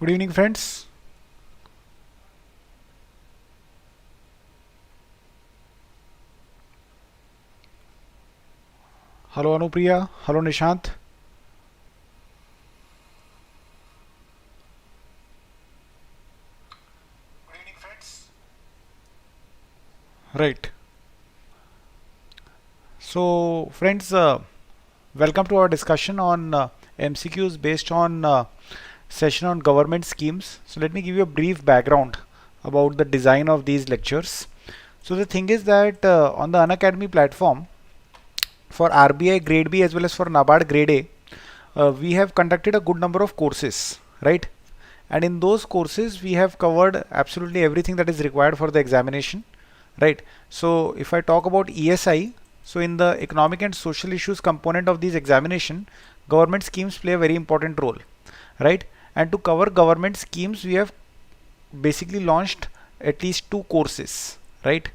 Good evening, friends. Hello, Anupriya. Hello, Nishant. Good evening, friends. Right. So, friends, welcome to our discussion on MCQs based on session on government schemes. So, let me give you a brief background about the design of these lectures. So, the thing is that on the Unacademy platform, for RBI Grade B as well as for Nabard Grade A, we have conducted a good number of courses, right? And in those courses, we have covered absolutely everything that is required for the examination, right? So if I talk about ESI, so in the economic and social issues component of this examination, government schemes play a very important role, right? And to cover government schemes, we have basically launched at least 2 courses, right?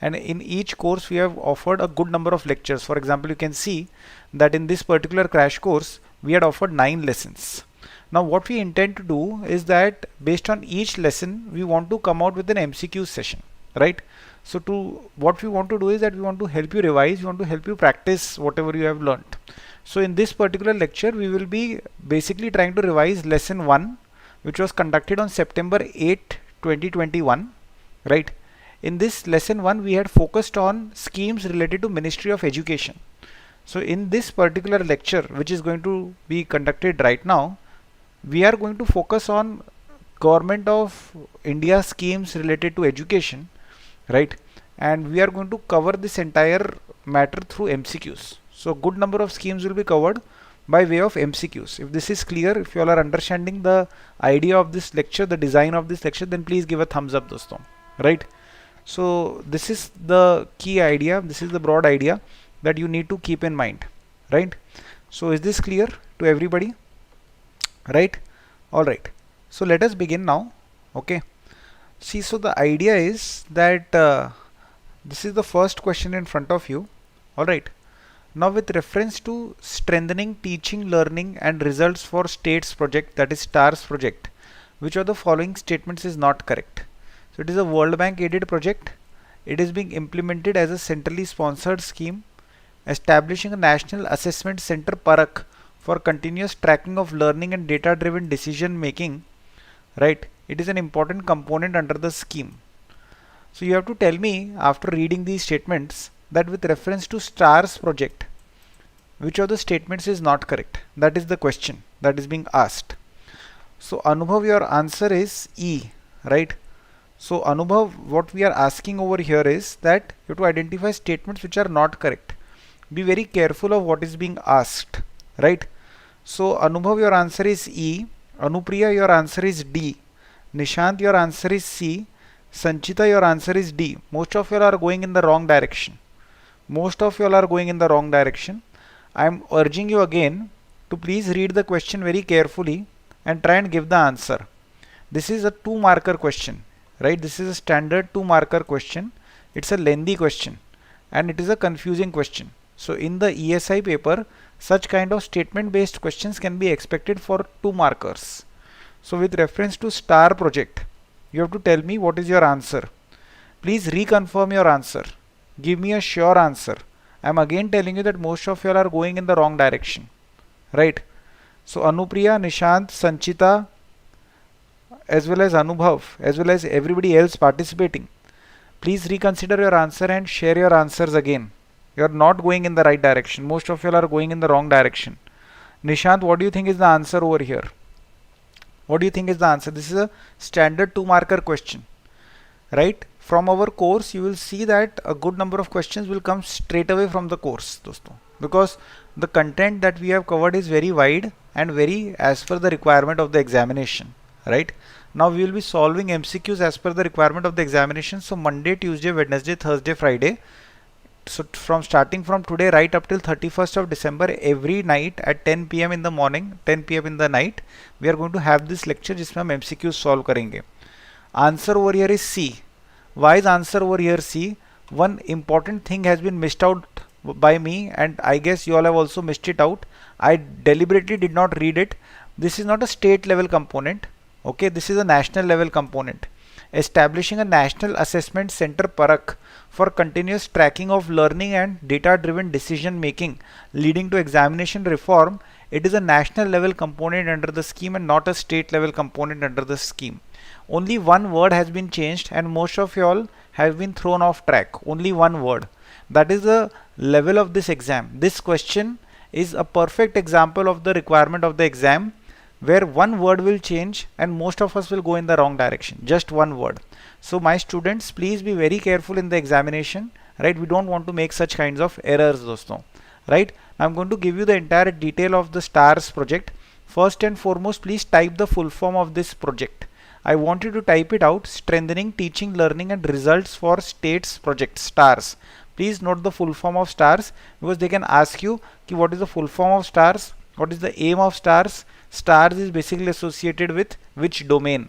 And in each course we have offered a good number of lectures. For example, you can see that in this particular crash course we had offered 9 lessons. Now what we intend to do is that based on each lesson we want to come out with an MCQ session, right? So what we want to do is that we want to help you revise, we want to help you practice whatever you have learnt. So in this particular lecture we will be basically trying to revise lesson 1, which was conducted on September 8, 2021, right? In this lesson 1 we had focused on schemes related to Ministry of Education. So in this particular lecture, which is going to be conducted right now, we are going to focus on Government of India schemes related to education, right? And we are going to cover this entire matter through MCQs. So good number of schemes will be covered by way of MCQs. If this is clear, if you all are understanding the idea of this lecture, the design of this lecture, then please give a thumbs up, doston, right? So this is the key idea, this is the broad idea that you need to keep in mind, right? So is this clear to everybody, right? All right, so let us begin now. Okay, see, so the idea is that this is the first question in front of you. All right, now with reference to strengthening teaching, learning and results for states project, that is STARS project, which of the following statements is not correct? So it is a World Bank aided project. It is being implemented as a centrally sponsored scheme, establishing a national assessment center PARAK for continuous tracking of learning and data driven decision making, right? It is an important component under the scheme. So you have to tell me, after reading these statements, that with reference to STARS project, which of the statements is not correct? That is the question that is being asked. So Anubhav, your answer is E, right? So Anubhav, what we are asking over here is that you have to identify statements which are not correct. Be very careful of what is being asked, right? So Anubhav, your answer is E. Anupriya, your answer is D. Nishant, your answer is C. Sanchita, your answer is D. Most of you all are going in the wrong direction. Most of you all are going in the wrong direction. I am urging you again to please read the question very carefully and try and give the answer. This is a 2-marker question, right? This is a standard 2-marker question. It's a lengthy question and it is a confusing question. So in the ESI paper, such kind of statement based questions can be expected for 2 markers. So with reference to STAR project, you have to tell me what is your answer. Please reconfirm your answer. Give me a sure answer. I am again telling you that most of you are going in the wrong direction, right? So Anupriya, Nishant, Sanchita, as well as Anubhav, as well as everybody else participating, please reconsider your answer and share your answers again. You are not going in the right direction. Most of you are going in the wrong direction. Nishant, what do you think is the answer over here? What do you think is the answer? This is a standard 2-marker question, right? From our course, you will see that a good number of questions will come straight away from the course, dosto, because the content that we have covered is very wide and very as per the requirement of the examination, right? Now we will be solving MCQs as per the requirement of the examination. So Monday, Tuesday, Wednesday, Thursday, Friday. So starting from today right up till 31st of December, every night at 10 PM in the morning, 10 PM in the night, we are going to have this lecture जिसमें हम MCQs solve करेंगे. Answer over here is C. Why is answer over here C? One important thing has been missed out by me, and I guess you all have also missed it out. I deliberately did not read it. This is not a state level component. Okay, this is a national level component. Establishing a national assessment center Parak for continuous tracking of learning and data driven decision making leading to examination reform. It is a national level component under the scheme and not a state level component under the scheme. Only one word has been changed and most of you all have been thrown off track. Only one word. That is the level of this exam. This question is a perfect example of the requirement of the exam, where one word will change and most of us will go in the wrong direction. Just one word. So my students, please be very careful in the examination, right? We don't want to make such kinds of errors, dosto, right? Now I'm going to give you the entire detail of the STARS project. First and foremost, please type the full form of this project. I want you to type it out: Strengthening Teaching, Learning and Results for States Project, STARS. Please note the full form of STARS, because they can ask you ki what is the full form of STARS, what is the aim of STARS. STARS is basically associated with which domain.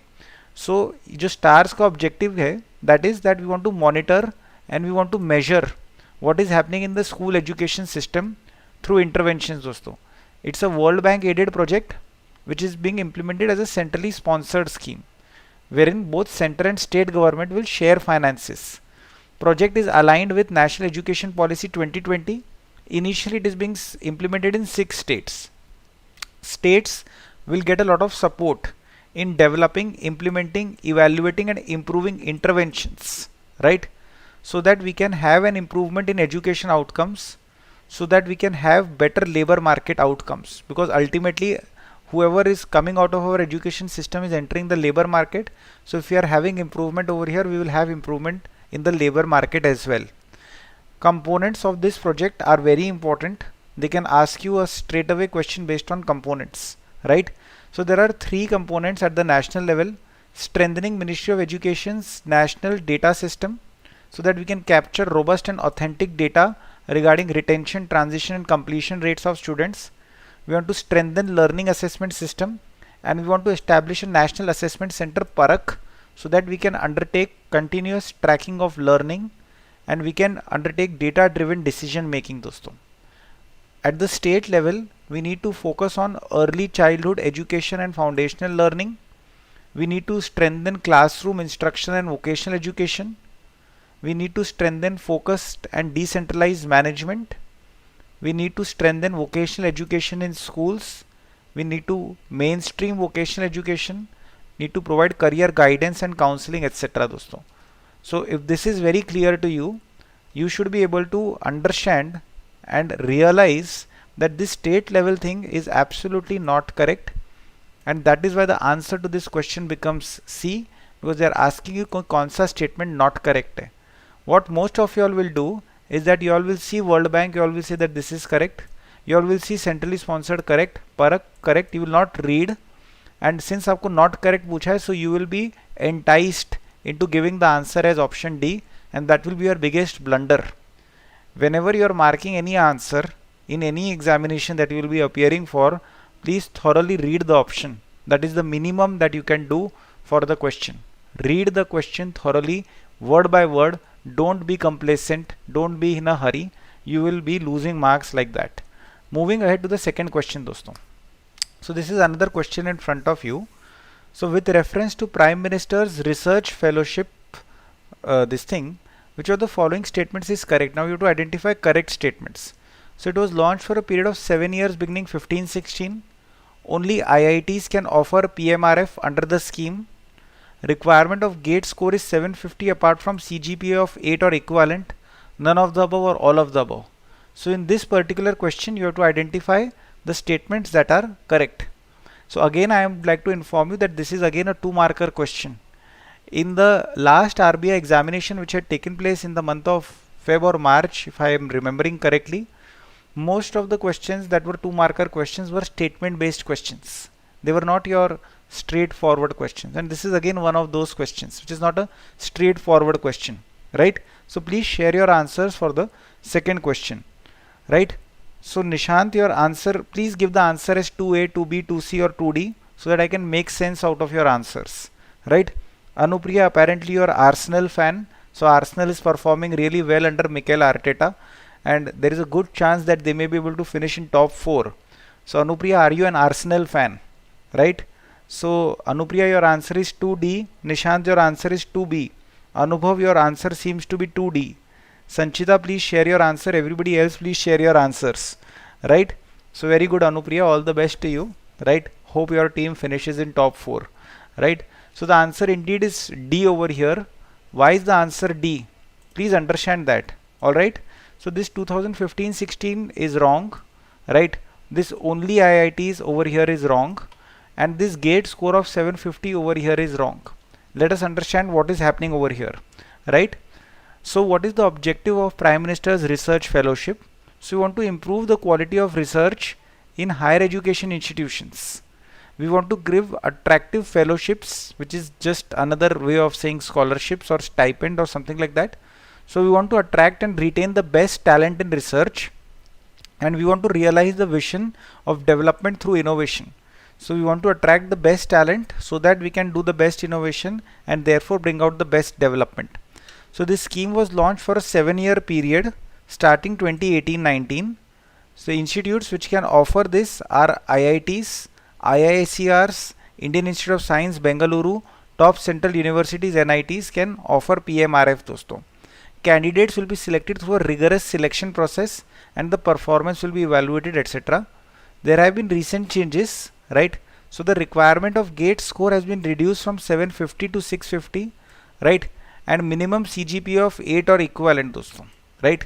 So जो STARS का objective है, that is that we want to monitor and we want to measure what is happening in the school education system through interventions, दोस्तों. It's a World Bank aided project which is being implemented as a centrally sponsored scheme, wherein both center and state government will share finances. Project is aligned with National Education Policy 2020. Initially it is being implemented in 6 states. States will get a lot of support in developing, implementing, evaluating and improving interventions, right? So that we can have an improvement in education outcomes, so that we can have better labor market outcomes, because ultimately whoever is coming out of our education system is entering the labor market. So if we are having improvement over here, we will have improvement in the labor market as well. Components of this project are very important. They can ask you a straight away question based on components, right? So there are 3 components at the national level: strengthening Ministry of Education's national data system, so that we can capture robust and authentic data regarding retention, transition and completion rates of students. We want to strengthen learning assessment system, and we want to establish a national assessment center Parak, so that we can undertake continuous tracking of learning and we can undertake data driven decision making, dosto. At the state level, we need to focus on early childhood education and foundational learning. We need to strengthen classroom instruction and vocational education. We need to strengthen focused and decentralized management. We need to strengthen vocational education in schools. We need to mainstream vocational education. Need to provide career guidance and counseling, etc. dosto. So if this is very clear to you, you should be able to understand and realize that this state level thing is absolutely not correct, and that is why the answer to this question becomes C, because they are asking you kaun sa statement not correct hai. What most of you all will do is that you all will see World Bank, you all will say that this is correct, you all will see centrally sponsored correct, Parak correct, you will not read, and since aapko not correct पूछा है, so you will be enticed into giving the answer as option D, and that will be your biggest blunder. Whenever you are marking any answer in any examination that you will be appearing for, please thoroughly read the option. That is the minimum that you can do for the question. Read the question thoroughly, word by word. Don't be complacent, don't be in a hurry. You will be losing marks like that. Moving ahead to the second question, dosto. So this is another question in front of you. So with reference to Prime Minister's Research Fellowship, which of the following statements is correct? Now you have to identify correct statements. So it was launched for a period of 7 years beginning 15-16. Only IITs can offer PMRF under the scheme. Requirement of GATE score is 750 apart from CGPA of 8 or equivalent. None of the above or all of the above. So in this particular question, you have to identify the statements that are correct. So again, I would like to inform you that this is again a 2-marker question. In the last RBI examination which had taken place in the month of Feb or March, if I am remembering correctly, most of the questions that were 2-marker questions were statement based questions. They were not your straightforward questions, and this is again one of those questions which is not a straightforward question, right? So please share your answers for the second question, right? So Nishant, your answer, please give the answer as 2A, 2B, 2C or 2D, so that I can make sense out of your answers, right? Anupriya, apparently you're Arsenal fan, so Arsenal is performing really well under Mikel Arteta, and there is a good chance that they may be able to finish in top 4. So Anupriya, are you an Arsenal fan, right? So Anupriya, your answer is 2D. Nishant, your answer is 2B. Anubhav, your answer seems to be 2D. Sanchita, please share your answer. Everybody else, please share your answers. Right? So very good, Anupriya. All the best to you. Right? Hope your team finishes in top 4. Right? So the answer indeed is D over here. Why is the answer D? Please understand that. Alright? So this 2015-16 is wrong. Right? This only IITs over here is wrong. And this gate score of 750 over here is wrong. Let us understand what is happening over here. Right? So what is the objective of Prime Minister's Research Fellowship? So we want to improve the quality of research in higher education institutions. We want to give attractive fellowships, which is just another way of saying scholarships or stipend or something like that. So we want to attract and retain the best talent in research, and we want to realize the vision of development through innovation. So we want to attract the best talent so that we can do the best innovation and therefore bring out the best development. So this scheme was launched for a 7-year period starting 2018-19. So institutes which can offer this are IITs, IISERs, Indian Institute of Science, Bengaluru, top central universities, NITs can offer PMRF dosto. Candidates will be selected through a rigorous selection process and the performance will be evaluated, etc. There have been recent changes, right? So the requirement of GATE score has been reduced from 750 to 650, right? And minimum CGPA of 8 or equivalent dosto, right?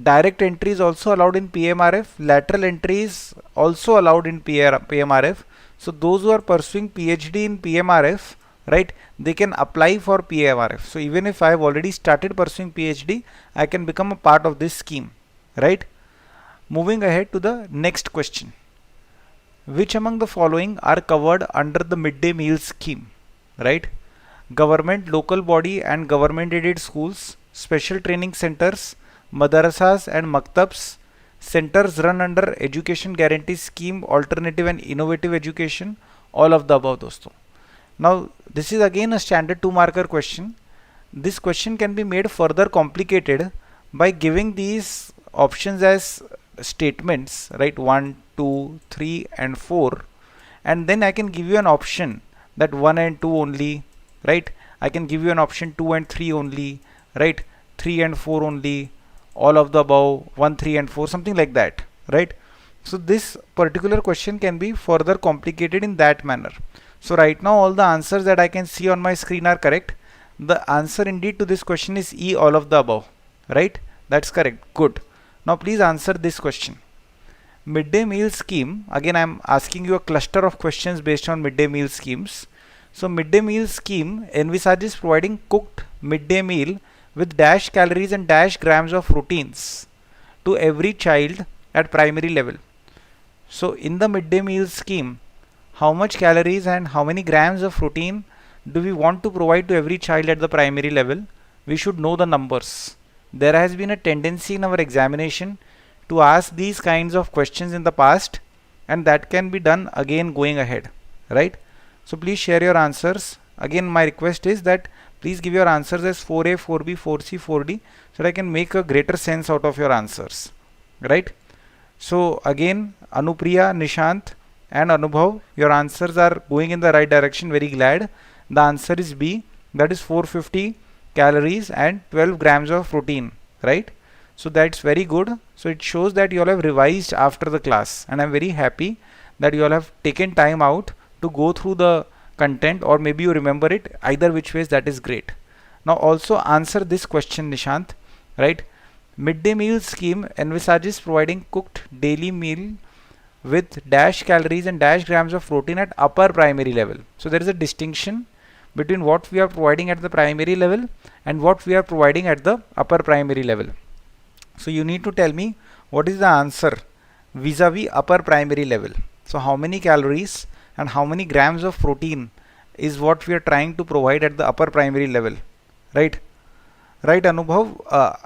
Direct entry is also allowed in PMRF. Lateral entry is also allowed in PMRF. So those who are pursuing PhD in PMRF, right, they can apply for PMRF. So even if I have already started pursuing PhD, I can become a part of this scheme, right? Moving ahead to the next question. Which among the following are covered under the midday meal scheme, right? Government, local body and government aided schools, special training centers, madrasas and maktabs, centers run under education guarantee scheme, alternative and innovative education, all of the above dosto. Now this is again a standard 2-marker question. This question can be made further complicated by giving these options as statements, right? 1, 2, 3 and 4, and then I can give you an option that 1 and 2 only, right? I can give you an option 2 and 3 only, right? 3 and 4 only, all of the above, 1, 3 and 4, something like that, right? So this particular question can be further complicated in that manner. So right now all the answers that I can see on my screen are correct. The answer indeed to this question is E, all of the above, right? That's correct. Good. Now please answer this question. Midday meal scheme, again I am asking you a cluster of questions based on midday meal schemes. So midday meal scheme envisages providing cooked midday meal with dash calories and dash grams of proteins to every child at primary level. So in the midday meal scheme, how much calories and how many grams of protein do we want to provide to every child at the primary level? We should know the numbers. There has been a tendency in our examination to ask these kinds of questions in the past, and that can be done again going ahead, right? So please share your answers. Again my request is that please give your answers as 4A, 4B, 4C, 4D so that I can make a greater sense out of your answers, right? So again Anupriya, Nishant and Anubhav, your answers are going in the right direction. Very glad. The answer is B, that is 450 calories and 12 grams of protein, right? So that's very good. So it shows that you all have revised after the class, and I'm very happy that you all have taken time out to go through the content, or maybe you remember it. Either which ways, that is great. Now also answer this question, Nishant, right? Midday meal scheme envisages providing cooked daily meal with dash calories and dash grams of protein at upper primary level. So there is a distinction between what we are providing at the primary level and what we are providing at the upper primary level. So you need to tell me what is the answer vis-a-vis upper primary level. So how many calories and how many grams of protein is what we are trying to provide at the upper primary level, right? Right, Anubhav?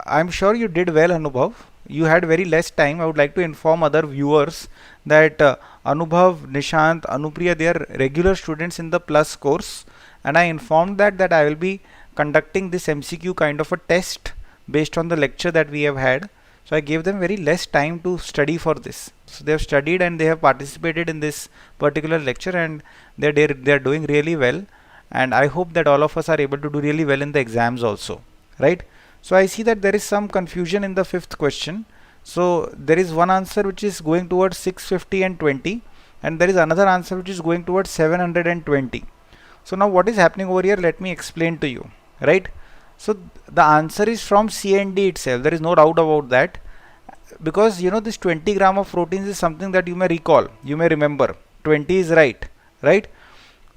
I'm sure you did well, Anubhav. You had very less time. I would like to inform other viewers that Anubhav, Nishant, Anupriya, they are regular students in the Plus course, and I informed that I will be conducting this MCQ kind of a test based on the lecture that we have had. So I gave them very less time to study for this. So they have studied and they have participated in this particular lecture, and they're doing really well. And I hope that all of us are able to do really well in the exams also, right? So I see that there is some confusion in the fifth question. So there is one answer which is going towards 650 and 20, and there is another answer which is going towards 720. So now what is happening over here, let me explain to you, right? So the answer is from C&D itself, there is no doubt about that, because you know this 20 gram of proteins is something that you may recall, you may remember, 20 is right, right?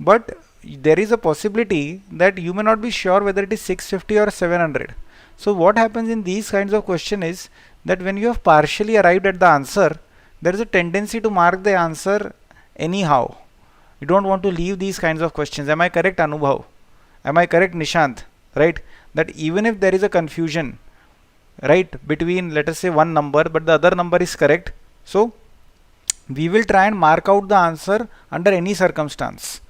But there is a possibility that you may not be sure whether it is 650 or 700. So what happens in these kinds of question is that when you have partially arrived at the answer, there is a tendency to mark the answer anyhow. You don't want to leave these kinds of questions. Am I correct, Anubhav? Am I correct, Nishant? Right? That even if there is a confusion, right, between let us say one number but the other number is correct, so we will try and mark out the answer under any circumstance.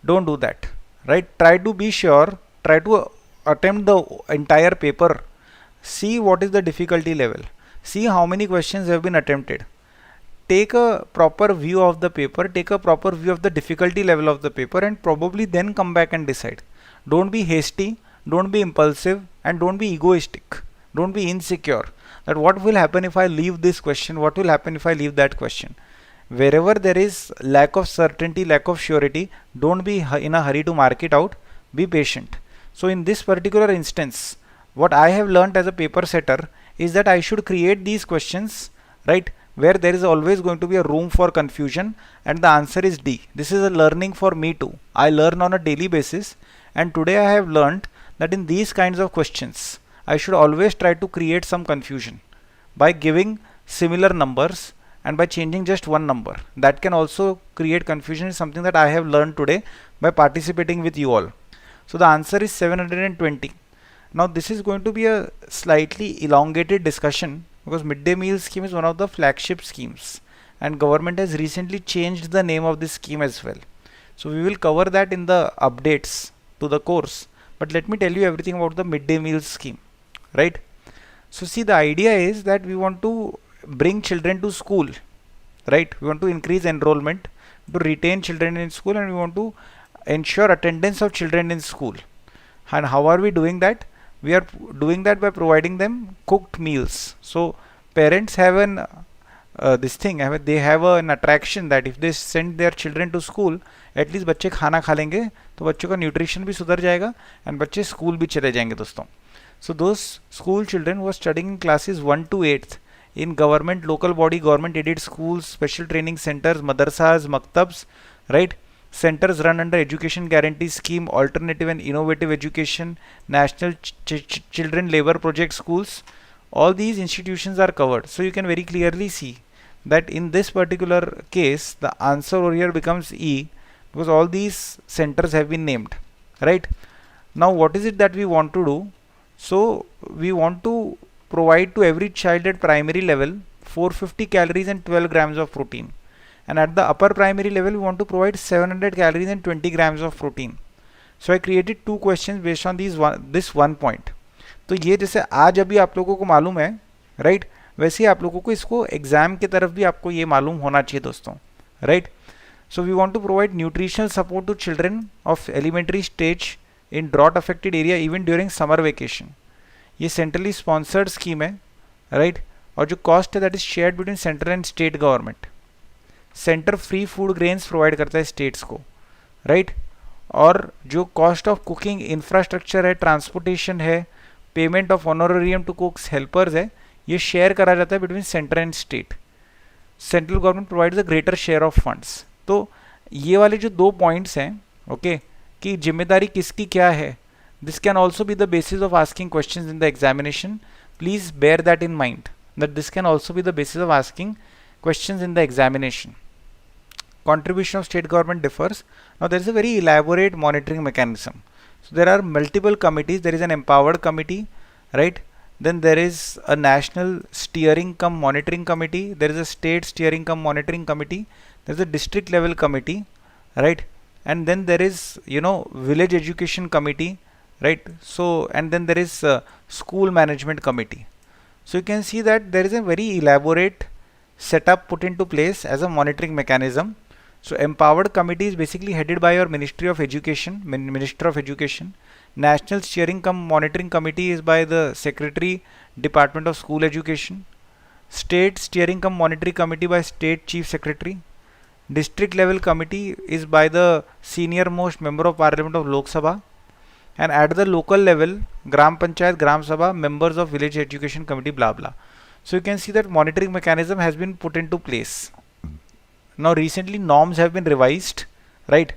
Don't do that, right? Try to be sure, try to attempt the entire paper, see what is the difficulty level, see how many questions have been attempted, take a proper view of the paper, take a proper view of the difficulty level of the paper, and probably then come back and decide. Don't be hasty, don't be impulsive, and don't be egoistic, don't be insecure that what will happen if I leave this question, what will happen if I leave that question. Wherever there is lack of certainty, lack of surety, don't be in a hurry to mark it out, be patient. So in this particular instance, what I have learnt as a paper setter is that I should create these questions, right, where there is always going to be a room for confusion, and the answer is D. This is a learning for me too. I learn on a daily basis, and today I have learnt that in these kinds of questions, I should always try to create some confusion by giving similar numbers and by changing just one number. That can also create confusion, is something that I have learned today by participating with you all. So the answer is 720. Now this is going to be a slightly elongated discussion because midday meal scheme is one of the flagship schemes, and government has recently changed the name of this scheme as well. So we will cover that in the updates to the course, but let me tell you everything about the midday meal scheme, right? So see, the idea is that we want to bring children to school, right? We want to increase enrollment, to retain children in school, and we want to ensure attendance of children in school. And how are we doing that? We are doing that by providing them cooked meals. So parents have an they have an attraction that if they send their children to school, at least बच्चे खाना खा लेंगे तो बच्चों का nutrition भी सुधर जाएगा and बच्चे स्कूल भी चले जाएंगे दोस्तों. So those school children who are studying in classes 1 to 8th in government, local body, government aided schools, special training centers, madrasas, maktabs, right? Centers run under Education Guarantee Scheme, Alternative and Innovative Education, National Children Labor Project Schools. All these institutions are covered. So you can very clearly see that in this particular case, the answer over here becomes E, because all these centers have been named, right? Now what is it that we want to do? So we want to provide to every child at primary level 450 calories and 12 grams of protein. And at the upper primary level, we want to provide 700 calories and 20 grams of protein. So I created two questions based on this one point. तो ये जैसे आज अभी आप लोगों को मालूम है, right? वैसे ही आप लोगों को इसको एग्जाम की तरफ भी आपको ये मालूम होना चाहिए दोस्तों, right? So we want to provide nutritional support to children of elementary stage in drought affected area even during summer vacation. ये सेंट्रली स्पॉन्सर्ड स्कीम है, राइट? और जो कॉस्ट है that is shared between central and state government. Centre free food grains provide करता है states को, right? और जो कॉस्ट ऑफ कुकिंग इंफ्रास्ट्रक्चर है, ट्रांसपोर्टेशन है, payment of honorarium to cooks helpers है, ये शेयर करा जाता है between centre and state. Central government provides a greater share of funds. तो ये वाले जो दो पॉइंट्स हैं, ओके, कि जिम्मेदारी किसकी क्या है, this can also be the basis of asking questions in the examination. Please bear that in mind, that this can also be the basis of asking questions in the examination. Contribution of state government differs. Now there is a very elaborate monitoring mechanism. So there are multiple committees. There is an empowered committee, right? Then there is a national steering cum monitoring committee. There is a state steering cum monitoring committee. There is a district level committee, right? And then there is, village education committee, right? So, and then there is school management committee. So you can see that there is a very elaborate setup put into place as a monitoring mechanism. So empowered committee is basically headed by your Ministry of Education, Minister of Education. National Steering Monitoring Committee is by the Secretary, Department of School Education. State Steering Monitoring Committee by State Chief Secretary. District level committee is by the senior most member of Parliament of Lok Sabha. And at the local level, Gram Panchayat, Gram Sabha, members of Village Education Committee, blah blah. So you can see that monitoring mechanism has been put into place. Now recently norms have been revised, right?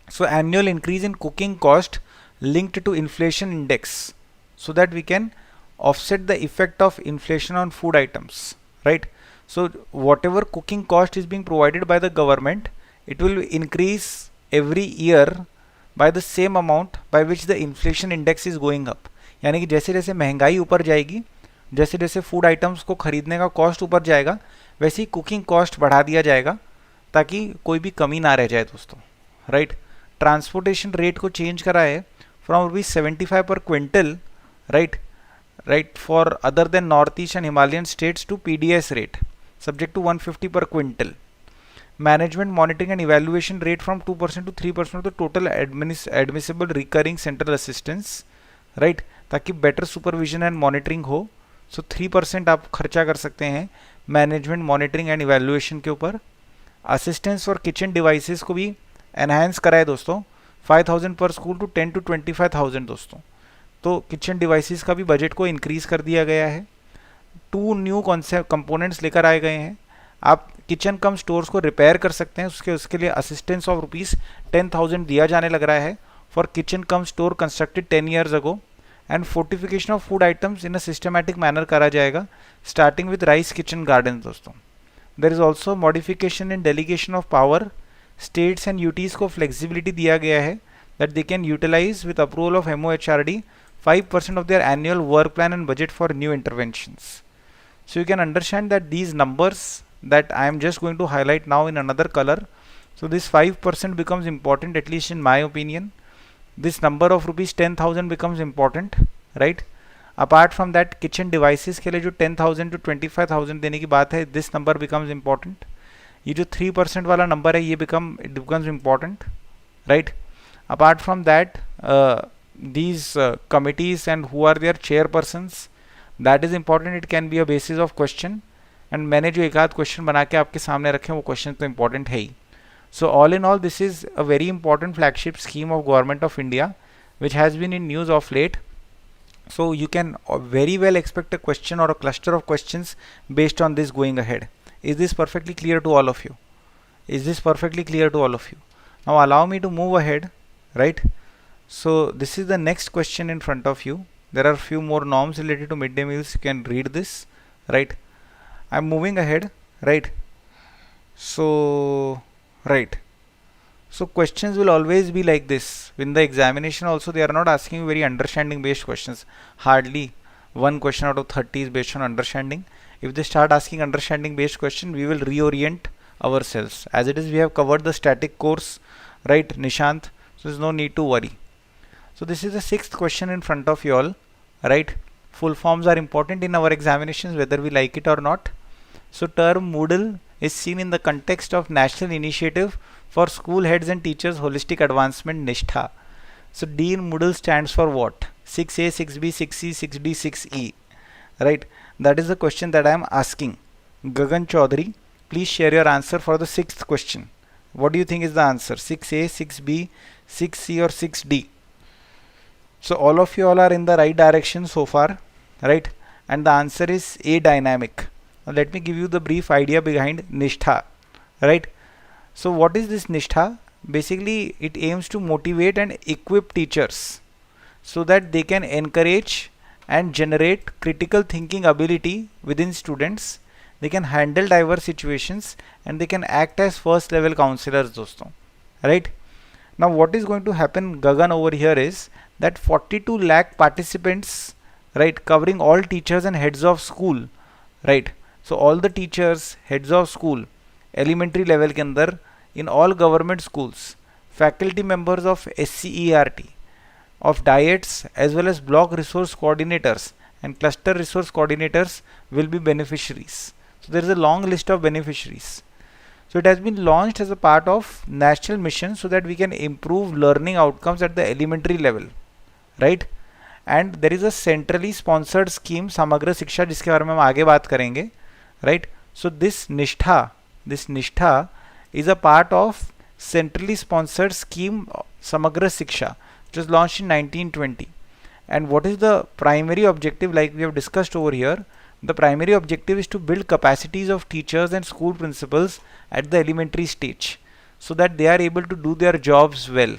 So annual increase in cooking cost linked to inflation index, so that we can offset the effect of inflation on food items, right? So whatever cooking cost is being provided by the government, it will increase every year by the same amount by which the inflation index is going up. यानी कि जैसे जैसे महंगाई ऊपर जाएगी, जैसे जैसे food items को खरीदने का कॉस्ट ऊपर जाएगा, वैसे ही कुकिंग कॉस्ट बढ़ा दिया जाएगा ताकि कोई भी कमी ना रह जाए दोस्तों, राइट? ट्रांसपोर्टेशन रेट को चेंज करा है from ₹75 per quintal, right, for other than North East and Himalayan states to PDS रेट subject to 150 per quintal. Management monitoring and evaluation rate from 2% to 3% of the total admissible recurring central assistance, right, ताकि better supervision and monitoring हो. So 3% आप खर्चा कर सकते हैं management monitoring and evaluation के ऊपर. असिस्टेंस फॉर किचन डिवाइसेस को भी एनहांस करा है दोस्तों, 5000 पर स्कूल टू 10 to 25,000 दोस्तों. तो किचन डिवाइसेस का भी बजट को इंक्रीज कर दिया गया है. 2 न्यू कॉन्सेप्ट कंपोनेंट्स लेकर आए गए हैं. आप किचन कम स्टोर्स को रिपेयर कर सकते हैं, उसके लिए असिस्टेंस ऑफ ₹10,000 दिया जाने लग रहा है for kitchen cum store constructed 10 years ago. And fortification of food items in a systematic manner करा जाएगा, starting with rice kitchen garden दोस्तों. There is also modification in delegation of power. States and UTs को flexibility दिया गया है that they can utilise with approval of MOHRD 5% of their annual work plan and budget for new interventions. So you can understand that these numbers that I am just going to highlight now in another color. So this 5% becomes important, at least in my opinion. This number of ₹10,000 becomes important, right? Apart from that, kitchen devices के लिए जो 10,000 to 25,000 देने की बात है, this number becomes important. ये जो 3% वाला number है, ये becomes important, right? Apart from that, these committees and who are their chairpersons, that is important. It can be a basis of question. And मैंने जो एक आध क्वेश्चन बना के आपके सामने रखे हैं वो क्वेश्चन तो important है ही. So all in all, this is a very important flagship scheme of Government of India, which has been in news of late. So you can very well expect a question or a cluster of questions based on this going ahead. Is this perfectly clear to all of you? Is this perfectly clear to all of you? Now allow me to move ahead, right? So this is the next question in front of you. There are few more norms related to midday meals. You can read this, right? I'm moving ahead, right? So questions will always be like this. In the examination also, they are not asking you very understanding based questions. Hardly one question out of 30 is based on understanding. If they start asking understanding based question, we will reorient ourselves. As it is, we have covered the static course, right, Nishant? So there's no need to worry. So this is the 6th question in front of you all, right? Full forms are important in our examinations whether we like it or not. So term Moodle is seen in the context of National Initiative for School Heads and Teachers Holistic Advancement, NISHTA. So D in Moodle stands for what? 6A, 6B, 6C, 6D, 6E, right? That is the question that I am asking. Gagan Chaudhary, please share your answer for the 6th question. What do you think is the answer? 6A, 6B, 6C or 6D? So all of you all are in the right direction so far, right? And the answer is A, dynamic. Now let me give you the brief idea behind NISHTA, right? So what is this NISHTA? Basically it aims to motivate and equip teachers so that they can encourage and generate critical thinking ability within students. They can handle diverse situations and they can act as first level counselors दोस्तों, right? Now what is going to happen, Gagan, over here is that 42 lakh participants, right, covering all teachers and heads of school, right? So all the teachers, heads of school, elementary level के अंदर in all government schools, faculty members of SCERT, of diets as well as block resource coordinators and cluster resource coordinators will be beneficiaries. So there is a long list of beneficiaries. So it has been launched as a part of national mission so that we can improve learning outcomes at the elementary level, right? And there is a centrally sponsored scheme Samagra Shiksha जिसके बारे में हम आगे बात करेंगे, right? So this NISHTA is a part of centrally sponsored scheme Samagra Shiksha, which was launched in 1920. And what is the primary objective? Like we have discussed over here, the primary objective is to build capacities of teachers and school principals at the elementary stage so that they are able to do their jobs well.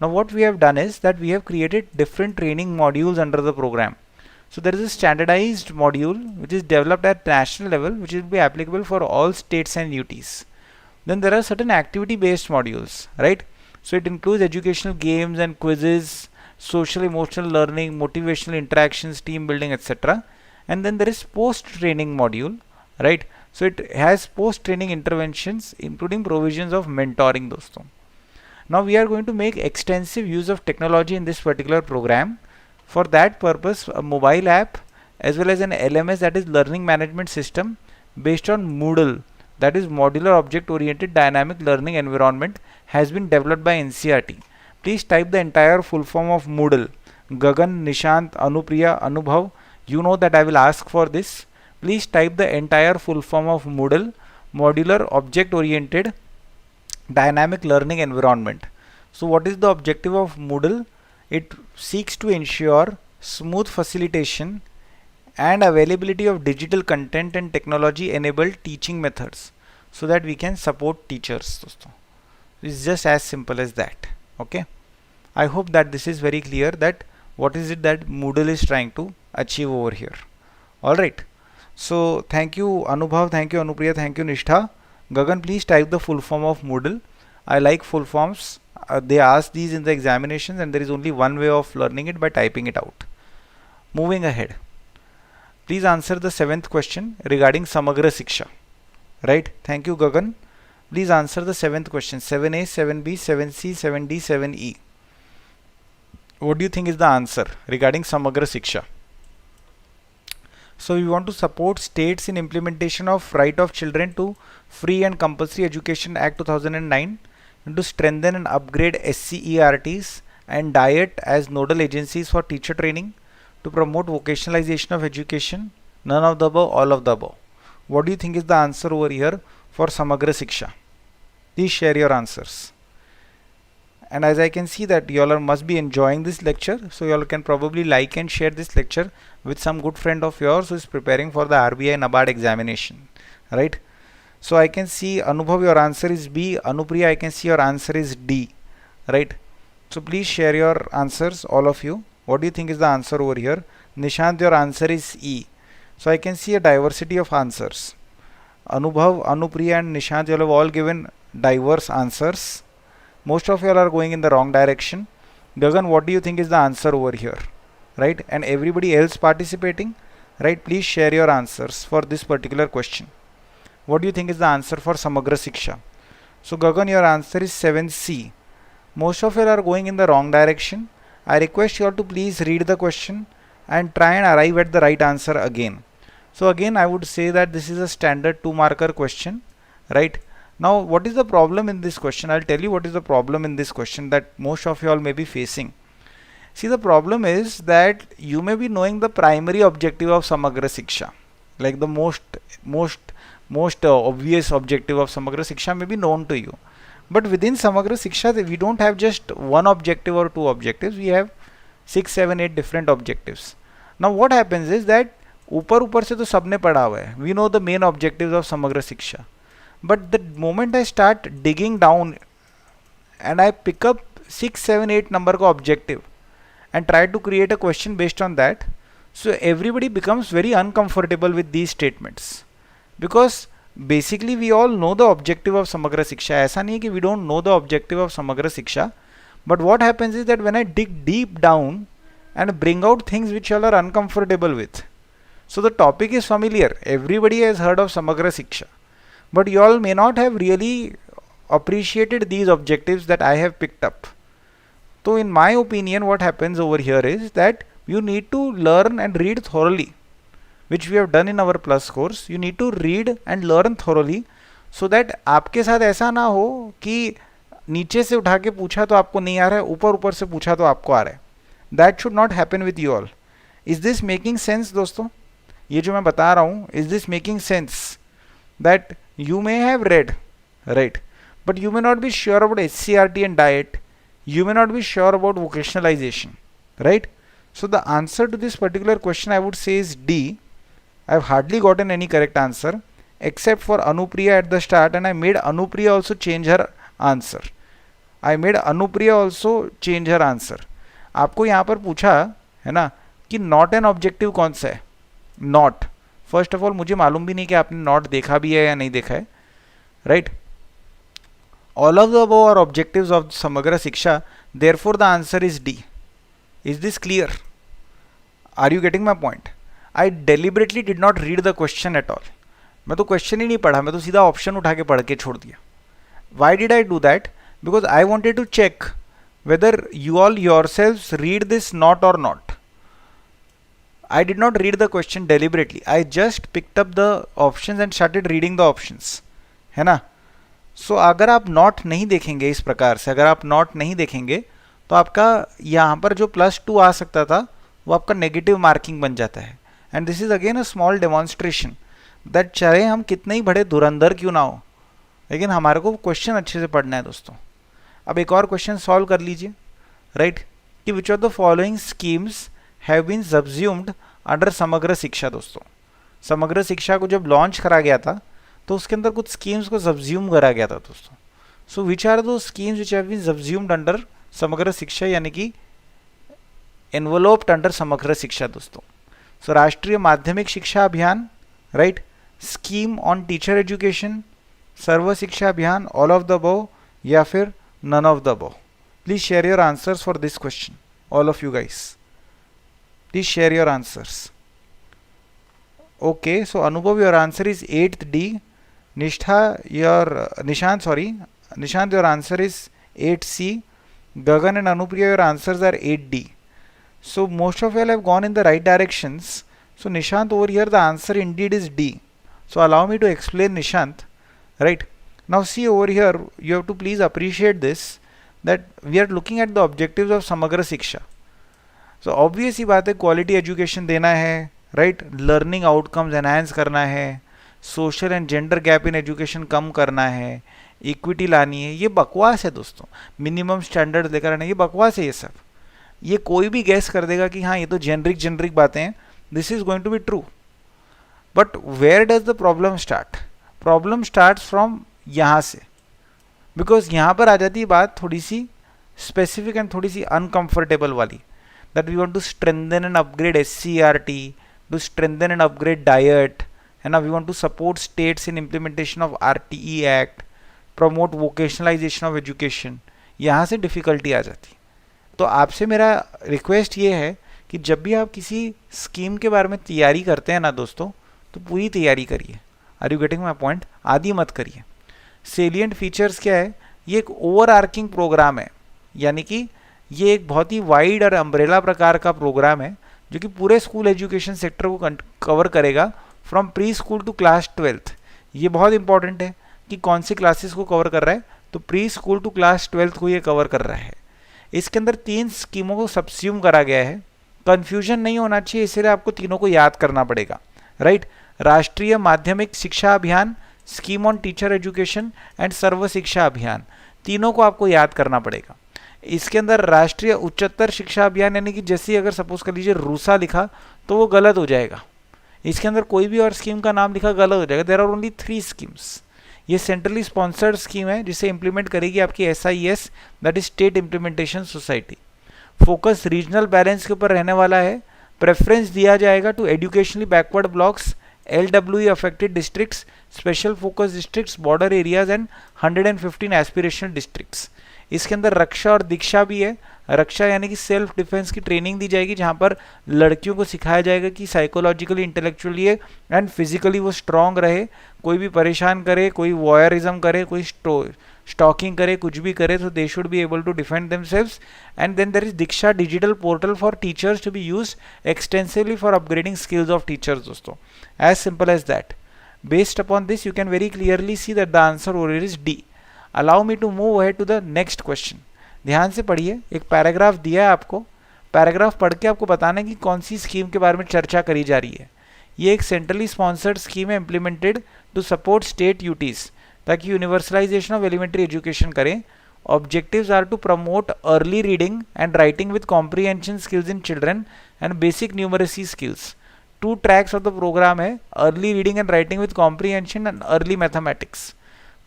Now what we have done is that we have created different training modules under the program. So there is a standardized module which is developed at national level, which will be applicable for all states and UTs. Then there are certain activity based modules, right? So it includes educational games and quizzes, social emotional learning, motivational interactions, team building, etc. And then there is post training module, right? So it has post training interventions including provisions of mentoring dosto. Now we are going to make extensive use of technology in this particular program. For that purpose, a mobile app as well as an LMS, that is learning management system based on Moodle, that is modular object oriented dynamic learning environment, has been developed by NCERT. Please type the entire full form of Moodle. Gagan, Nishant, Anupriya, Anubhav, you know that I will ask for this. Please type the entire full form of Moodle, modular object oriented dynamic learning environment. So what is the objective of Moodle? It seeks to ensure smooth facilitation and availability of digital content and technology enabled teaching methods so that we can support teachers. It's just as simple as that. Okay, I hope that this is very clear that what is it that Moodle is trying to achieve over here. Alright, so thank you Anubhav, thank you Anupriya, thank you Nishtha. Gagan, please type the full form of Moodle. I like full forms. They ask these in the examinations and there is only one way of learning it, by typing it out. Moving ahead, please answer the 7th question regarding Samagra Shiksha. Right, thank you Gagan. Please answer the 7th question, 7A, 7B, 7C, 7D, 7E. What do you think is the answer regarding Samagra Shiksha? So we want to support states in implementation of Right of Children to Free and Compulsory Education Act 2009, and to strengthen and upgrade SCERTs and DIET as nodal agencies for teacher training, to promote vocationalization of education, none of the above, all of the above. What do you think is the answer over here for Samagra Shiksha? Please share your answers. And as I can see that you all must be enjoying this lecture, so you all can probably like and share this lecture with some good friend of yours who is preparing for the RBI Nabard examination, right? So I can see Anubhav, your answer is B. Anupriya, I can see your answer is D, right? So please share your answers, all of you. What do you think is the answer over here? Nishant, your answer is E. So I can see a diversity of answers. Anubhav, Anupriya and Nishant, you all have all given diverse answers. Most of you all are going in the wrong direction. Gagan, what do you think is the answer over here? Right? And everybody else participating, right? Please share your answers for this particular question. What do you think is the answer for Samagra Shiksha? So Gagan, your answer is 7C. Most of you are going in the wrong direction. I request you all to please read the question and try and arrive at the right answer again. So again, I would say that this is a standard 2-marker question, right? Now, what is the problem in this question? I'll tell you what is the problem in this question that most of you all may be facing. See, the problem is that you may be knowing the primary objective of Samagra Shiksha, like the most obvious objective of Samagra Shiksha may be known to you. But within Samagra Shiksha, we don't have just one objective or two objectives. We have 6, 7, 8 different objectives. Now, what happens is that ऊपर से तो सबने पढ़ा हुआ है. We know the main objectives of Samagra Shiksha. But the moment I start digging down and I pick up 6, 7, 8 number का objective and try to create a question based on that, so everybody becomes very uncomfortable with these statements, because basically we all know the objective of Samagra Shiksha. ऐसा नहीं है कि we don't know the objective of Samagra Shiksha, but what happens is that when I dig deep down and bring out things which you all are uncomfortable with, so the topic is familiar, everybody has heard of Samagra Shiksha, but you all may not have really appreciated these objectives that I have picked up. So in my opinion, what happens over here is that You need to learn and read thoroughly, which we have done in our plus course. You need to read and learn thoroughly so that आपके साथ ऐसा ना हो कि नीचे से उठा के पूछा तो आपको नहीं आ रहा है, ऊपर ऊपर से पूछा तो आपको आ रहा है. That should not happen with you all. Is this making sense दोस्तों? ये जो मैं बता रहा हूँ, is this making sense? That you may have read, right? But you may not be sure about SCRT and diet. You may not be sure about vocationalization, right? So the answer to this particular question I would say is D. I have hardly gotten any correct answer except for Anupriya at the start, and I made Anupriya also change her answer. I made Anupriya also change her answer. आपको यहाँ पर पूछा है ना कि not an objective कौन सा है. नॉट, फर्स्ट ऑफ ऑल मुझे मालूम भी नहीं कि आपने नॉट देखा भी है या नहीं देखा है, right. All of the above are objectives of Samagra Shiksha, therefore the answer is D. Is this clear? Are you getting my point? I deliberately did not read the question at all. मैं तो question ही नहीं पढ़ा, मैं तो सीधा option उठा के पढ़ के छोड़ दिया. Why did I do that? Because I wanted to check whether you all yourselves read this not or not. I did not read the question deliberately. I just picked up the options and started reading the options. है ना? So अगर आप not नहीं देखेंगे इस प्रकार से, अगर आप not नहीं देखेंगे तो आपका यहाँ पर जो +2 आ सकता था वो आपका नेगेटिव मार्किंग बन जाता है. And this is again a small demonstration that चाहे हम कितने ही बड़े धुरंधर क्यों ना हो, लेकिन हमारे को क्वेश्चन अच्छे से पढ़ना है दोस्तों. अब एक और क्वेश्चन सॉल्व कर लीजिए, राइट, कि which of the following schemes have been subsumed under Samagra Shiksha. दोस्तों समग्र शिक्षा को जब लॉन्च करा गया था तो उसके अंदर कुछ स्कीम्स को सब्ज्यूम करा गया था दोस्तों. सो विच आर दो schemes which have been subsumed under Samagra Shiksha, यानी कि एनवलोप्ड अंडर समग्र शिक्षा दोस्तों. सो राष्ट्रीय Madhyamik Shiksha Abhiyan, right, scheme on teacher education, Sarva Shiksha Abhiyan, all of the above, या फिर none of the above. Please share your answers for this question, all of you guys. Please share your answers. Okay, so Anubhav, your answer is 8th D. Nishant, your answer is 8C. Gagan and Anupriya, your answers are 8D. So most of you all have gone in the right directions. So Nishant, over here the answer indeed is D. So allow me to explain, Nishant, right? Now see over here, you have to please appreciate this, that we are looking at the objectives of Samagra Shiksha. So obvious ही बात है, quality education देना है, right, learning outcomes enhance करना है, social and gender gap in education कम करना है, equity लानी है. ये बकवास है दोस्तों. minimum standards लेकर आना, ये बकवास है. ये सब ये कोई भी गैस कर देगा कि हाँ ये तो जेनरिक बातें हैं. This is going to be true. But where does the problem start? Problem starts from यहाँ से, बिकॉज यहाँ पर आ जाती है बात थोड़ी सी स्पेसिफिक एंड थोड़ी सी अनकंफर्टेबल वाली, that we want to strengthen and upgrade SCRT, to strengthen and upgrade DIET, है ना. We want to support states in implementation of RTE act, promote vocationalisation of education. यहाँ से डिफ़िकल्टी आ जाती. तो आपसे मेरा रिक्वेस्ट ये है कि जब भी आप किसी स्कीम के बारे में तैयारी करते हैं ना दोस्तों, तो पूरी तैयारी करिए. Are you getting my point? आदि मत करिए. सेलिएंट फीचर्स क्या है? ये एक ओवर आर्किंग प्रोग्राम है, यानी कि ये एक बहुत ही वाइड और अम्ब्रेला प्रकार का प्रोग्राम है जो कि पूरे स्कूल एजुकेशन सेक्टर को कवर करेगा from preschool to class 12th. ये बहुत इंपॉर्टेंट है कि कौन सी क्लासेस को कवर कर रहा है, तो pre school to class 12th को ये कवर कर रहा है. इसके अंदर 3 स्कीमों को सब्स्यूम करा गया है. कन्फ्यूजन नहीं होना चाहिए, इसलिए आपको तीनों को याद करना पड़ेगा, राइट. राष्ट्रीय Madhyamik Shiksha Abhiyan, scheme on teacher education and Sarva Shiksha Abhiyan, तीनों को आपको याद करना पड़ेगा. इसके अंदर राष्ट्रीय उच्चतर शिक्षा अभियान, यानी कि जैसे अगर सपोज कर लीजिए रूसा लिखा तो वो गलत हो जाएगा. इसके अंदर कोई भी और स्कीम का नाम लिखा गलत हो जाएगा. There are only 3 schemes. ये सेंट्रली स्पॉन्सर्ड स्कीम है जिसे इंप्लीमेंट करेगी आपकी SIS, that is state implementation society. Focus regional balance के ऊपर रहने वाला है. प्रेफरेंस दिया जाएगा to educationally backward blocks, LWE affected districts, special focus districts, border areas and 115 aspirational districts. इसके अंदर रक्षा और दीक्षा भी है। रक्षा यानी कि सेल्फ डिफेंस की ट्रेनिंग दी जाएगी, जहाँ पर लड़कियों को सिखाया जाएगा कि साइकोलॉजिकली, इंटेलेक्चुअली एंड फिजिकली वो स्ट्रांग रहे। कोई भी परेशान करे, कोई वॉयरिज्म करे, कोई स्टॉकिंग करे, कुछ भी करे, तो they should be able to defend themselves. And then there is Diksha digital portal for teachers to be used extensively for upgrading skills of teachers दोस्तों। As simple as that. Based upon this, you can very clearly see that the answer over here is D. Allow me to move ahead to the next question. ध्यान से पढ़िए, एक paragraph दिया है आपको, paragraph पढ़ के आपको बताना है कि कौन सी स्कीम के बारे में चर्चा करी जा रही है। ये एक सेंट्रली स्पॉन्सर्ड स्कीम है implemented to support state UTs, ताकि यूनिवर्सलाइजेशन ऑफ एलिमेंट्री एजुकेशन करें। Objectives are to promote early reading and writing with comprehension skills in children and basic numeracy skills. 2 tracks of the programme है, early reading and writing with comprehension and early mathematics.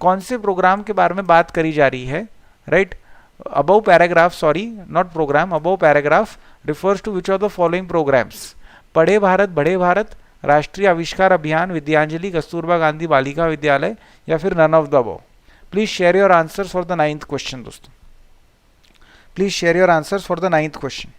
कौन से programme के बारे में बात करी जा रही है, right? Above paragraph, sorry not programme, above paragraph refers to which of the following programmes? Padhe Bharat, बढ़े भारत, राष्ट्रीय आविष्कार अभियान, विद्यांजलि, कस्तूरबा गांधी बालिका विद्यालय, या फिर none of the above? Please share your answers for the 9th question दोस्तों। Please share your answers for the 9th question.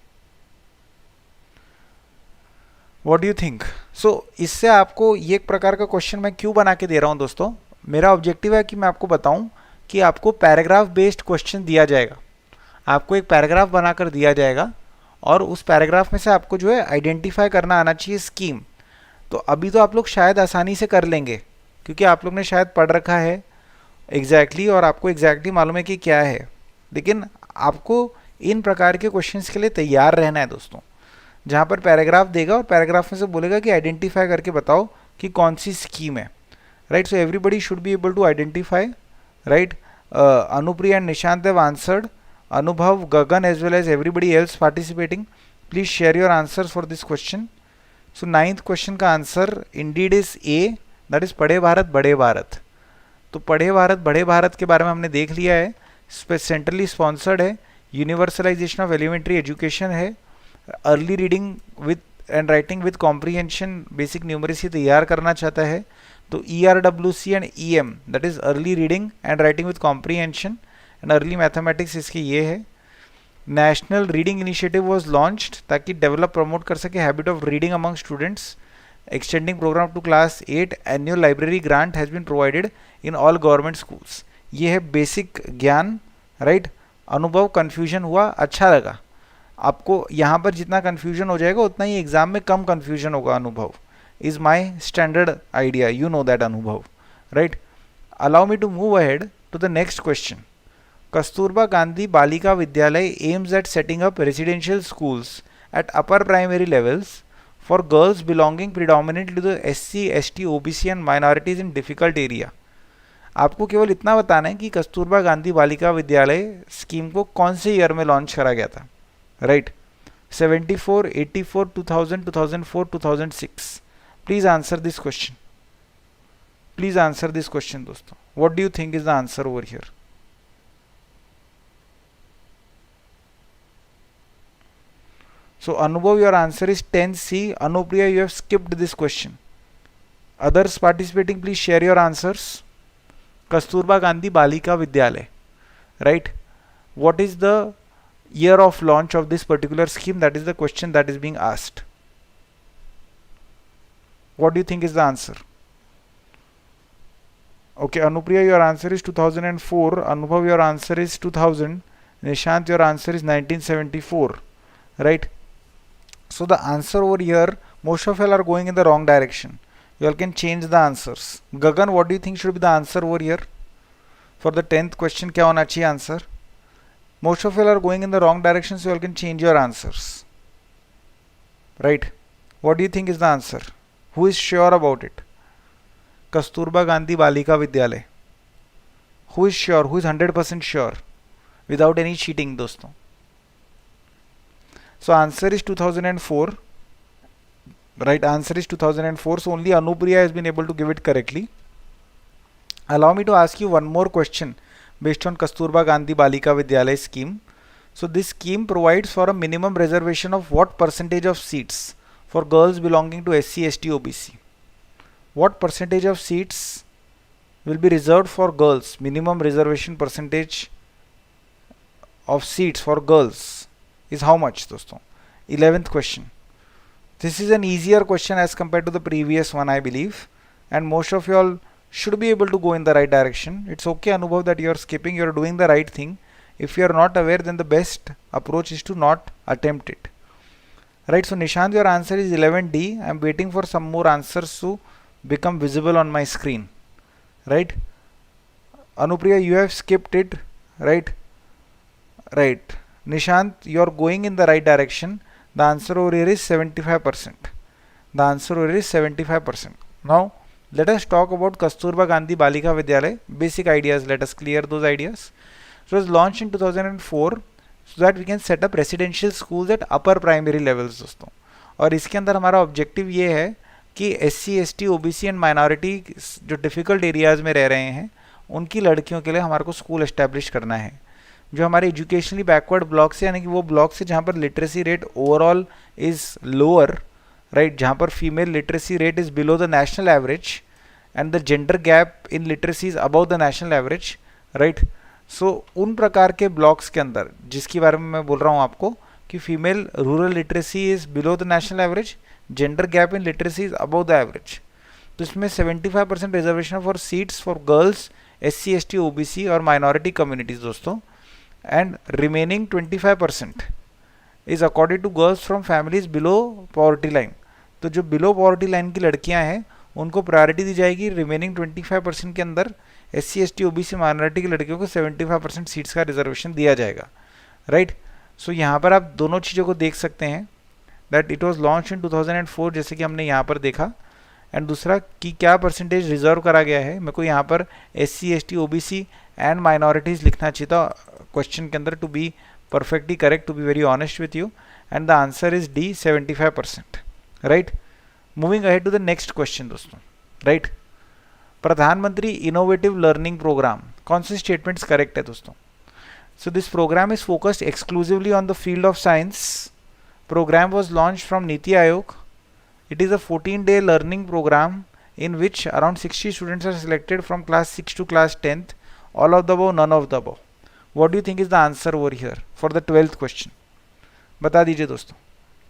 What do you think? So इससे आपको ये एक प्रकार का क्वेश्चन मैं क्यों बना के दे रहा हूँ दोस्तों, मेरा ऑब्जेक्टिव है कि मैं आपको बताऊं कि आपको पैराग्राफ बेस्ड क्वेश्चन दिया जाएगा। आपको एक पैराग्राफ बनाकर दिया जाएगा और उस पैराग्राफ में से आपको जो है आइडेंटिफाई करना आना चाहिए स्कीम। तो अभी तो आप लोग शायद आसानी से कर लेंगे क्योंकि आप लोग ने शायद पढ़ रखा है एग्जैक्टली और आपको एग्जैक्टली मालूम है कि क्या है, लेकिन आपको इन प्रकार के क्वेश्चंस के लिए तैयार रहना है दोस्तों, जहाँ पर पैराग्राफ देगा और पैराग्राफ में से बोलेगा कि आइडेंटिफाई करके बताओ कि कौन सी स्कीम है, right? So everybody should be able to identify, right? Anupriya and Nishant have answered. Anubhav, Gagan as well as everybody else participating, please share your answers for this question. So 9th question का answer indeed is A, that is पढ़े भारत बड़े भारत। तो पढ़े भारत बड़े भारत के बारे में हमने देख लिया है, सेंट्रली स्पॉन्सर्ड है, यूनिवर्सलाइजेशन ऑफ एलिमेंट्री एजुकेशन है, early reading with and writing with comprehension, basic numeracy तैयार करना चाहता है। तो ERWC and EM that is early reading and writing with comprehension and early mathematics इसके ये है। National reading initiative was launched ताकि डेवलप प्रमोट कर सके habit of reading among students, extending programme to class 8, annual library grant has been provided in all government schools. ये है basic ज्ञान, right? अनुभव, कन्फ्यूजन हुआ, अच्छा लगा आपको। यहाँ पर जितना कन्फ्यूजन हो जाएगा उतना ही एग्जाम में कम कन्फ्यूजन होगा। अनुभव is my standard idea, you know that Anubhav, right? Allow me to move ahead to the next question. Kasturba Gandhi Balika Vidyalay aims at setting up residential schools at upper primary levels for girls belonging predominantly to the SC, ST, OBC and minorities in difficult area. आपको केवल इतना बताना है कि Kasturba Gandhi Balika Vidyalaya scheme को कौन से year में लॉन्च करा गया था, right? 74, 84, 2000, 2004, 2006. Please answer this question. Please answer this question दोस्तों. What do you think is the answer over here? So Anubhav, your answer is 10C. Anupriya, you have skipped this question. Others participating, please share your answers. Kasturba Gandhi Balika Vidyalay, right? What is the year of launch of this particular scheme? That is the question that is being asked. What do you think is the answer? Okay, Anupriya, your answer is 2004. Anubhav, your answer is 2000. Nishant, your answer is 1974. Right? So the answer over here, most of you are going in the wrong direction. You all can change the answers. Gagan, what do you think should be the answer over here? For the 10th question, क्या होना चाहिए answer? Most of you are going in the wrong direction, so you all can change your answers. Right? What do you think is the answer? Who is sure about it? Kasturba Gandhi Balika Vidyalay. Who is sure? Who is 100% sure? Without any cheating, दोस्तों. So answer is 2004. Right, answer is 2004. So only Anupriya has been able to give it correctly. Allow me to ask you one more question based on Kasturba Gandhi Balika Vidyalay scheme. So this scheme provides for a minimum reservation of what percentage of seats for girls belonging to SC, ST, OBC? What percentage of seats will be reserved for girls. Minimum reservation percentage of seats for girls is how much दोस्तों? 11th question. This is an easier question as compared to the previous one, I believe, and most of you all should be able to go in the right direction. It's okay, Anubhav, that you are skipping. You are doing the right thing. If you are not aware, then the best approach is to not attempt it. Right, so Nishant, your answer is 11D. I am waiting for some more answers to become visible on my screen. Right, Anupriya, you have skipped it. Right, right. Nishant, you are going in the right direction. The answer over here is 75%. The answer over here is 75%. Now, let us talk about Kasturba Gandhi Balika Vidyalaya. Basic ideas, let us clear those ideas. So it was launched in 2004 so that we can set up residential schools at upper primary levels दोस्तों. और इसके अंदर हमारा objective ये है कि SC, ST, OBC and minority जो difficult areas में रह रहे हैं उनकी लड़कियों के लिए हमारे को स्कूल एस्टेब्लिश करना है. जो हमारे एजुकेशनली बैकवर्ड ब्लॉक्स है, यानी कि वो ब्लॉक्स है जहाँ पर literacy rate overall is lower, right, जहाँ पर female literacy rate is below the national average and the gender gap in literacy is above the national average, right. So उन प्रकार के ब्लॉक्स के अंदर जिसके बारे में मैं बोल रहा हूँ आपको कि female rural literacy is below the national average, gender gap in literacy is above the average. तो इसमें 75% reservation for seats for girls, SC, ST, OBC और माइनॉरिटी कम्युनिटीज़ दोस्तों. And remaining 25% is accorded to girls from families below poverty line. तो जो below poverty line की लड़कियां हैं उनको प्रायोरिटी दी जाएगी. रिमेनिंग 25% के अंदर SC, ST, OBC माइनॉरिटी की लड़कियों को 75% सीट्स का रिजर्वेशन दिया जाएगा, राइट. सो यहाँ पर आप दोनों चीज़ों को देख सकते हैं that it was launch in 2004 जैसे कि हमने यहाँ पर देखा, एंड दूसरा कि क्या परसेंटेज रिजर्व करा गया है. मेरे को यहाँ पर SC, ST, OBC and minorities लिखना चाहिए था क्वेश्चन के अंदर to be perfectly correct, to be very honest with you, and the answer is D, 75%, right. Moving ahead to the next question दोस्तों, right. Pradhanmantri innovative learning programme, कौन से statements correct है दोस्तों? So this programme is focused exclusively on the field of science. Programme was launch from NITI Aayog. It is a 14-day learning program in which around 60 students are selected from class 6 to class 10th. All of the above, none of the above. What do you think is the answer over here for the 12th question? बता दीजिए दोस्तों,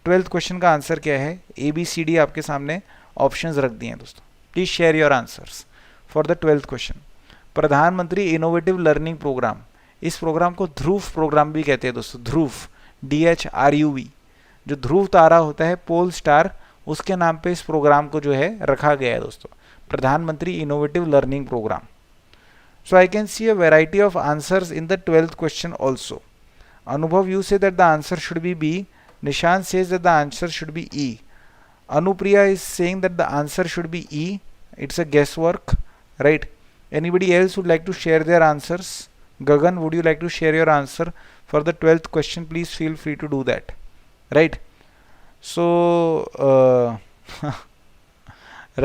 12th question का answer क्या है? ABCD आपके सामने options रख दिए हैं दोस्तों. Please share your answers for the 12th question. प्रधानमंत्री इनोवेटिव लर्निंग प्रोग्राम, इस प्रोग्राम को ध्रुव प्रोग्राम भी कहते हैं दोस्तों. ध्रुव, DHRUV, जो ध्रुव तारा होता है, पोल स्टार, उसके नाम पे इस प्रोग्राम को जो है रखा गया है दोस्तों, Pradhanmantri innovative learning programme. So I can see a variety of answers in the 12th question also. Anubhav, you say that the answer should be B. Nishant says that the answer should be E. Anupriya is saying that the answer should be E. It's a guesswork, right? Anybody else would like to share their answers? Gagan, would you like to share your answer for the 12th question? Please feel free to do that, right? So,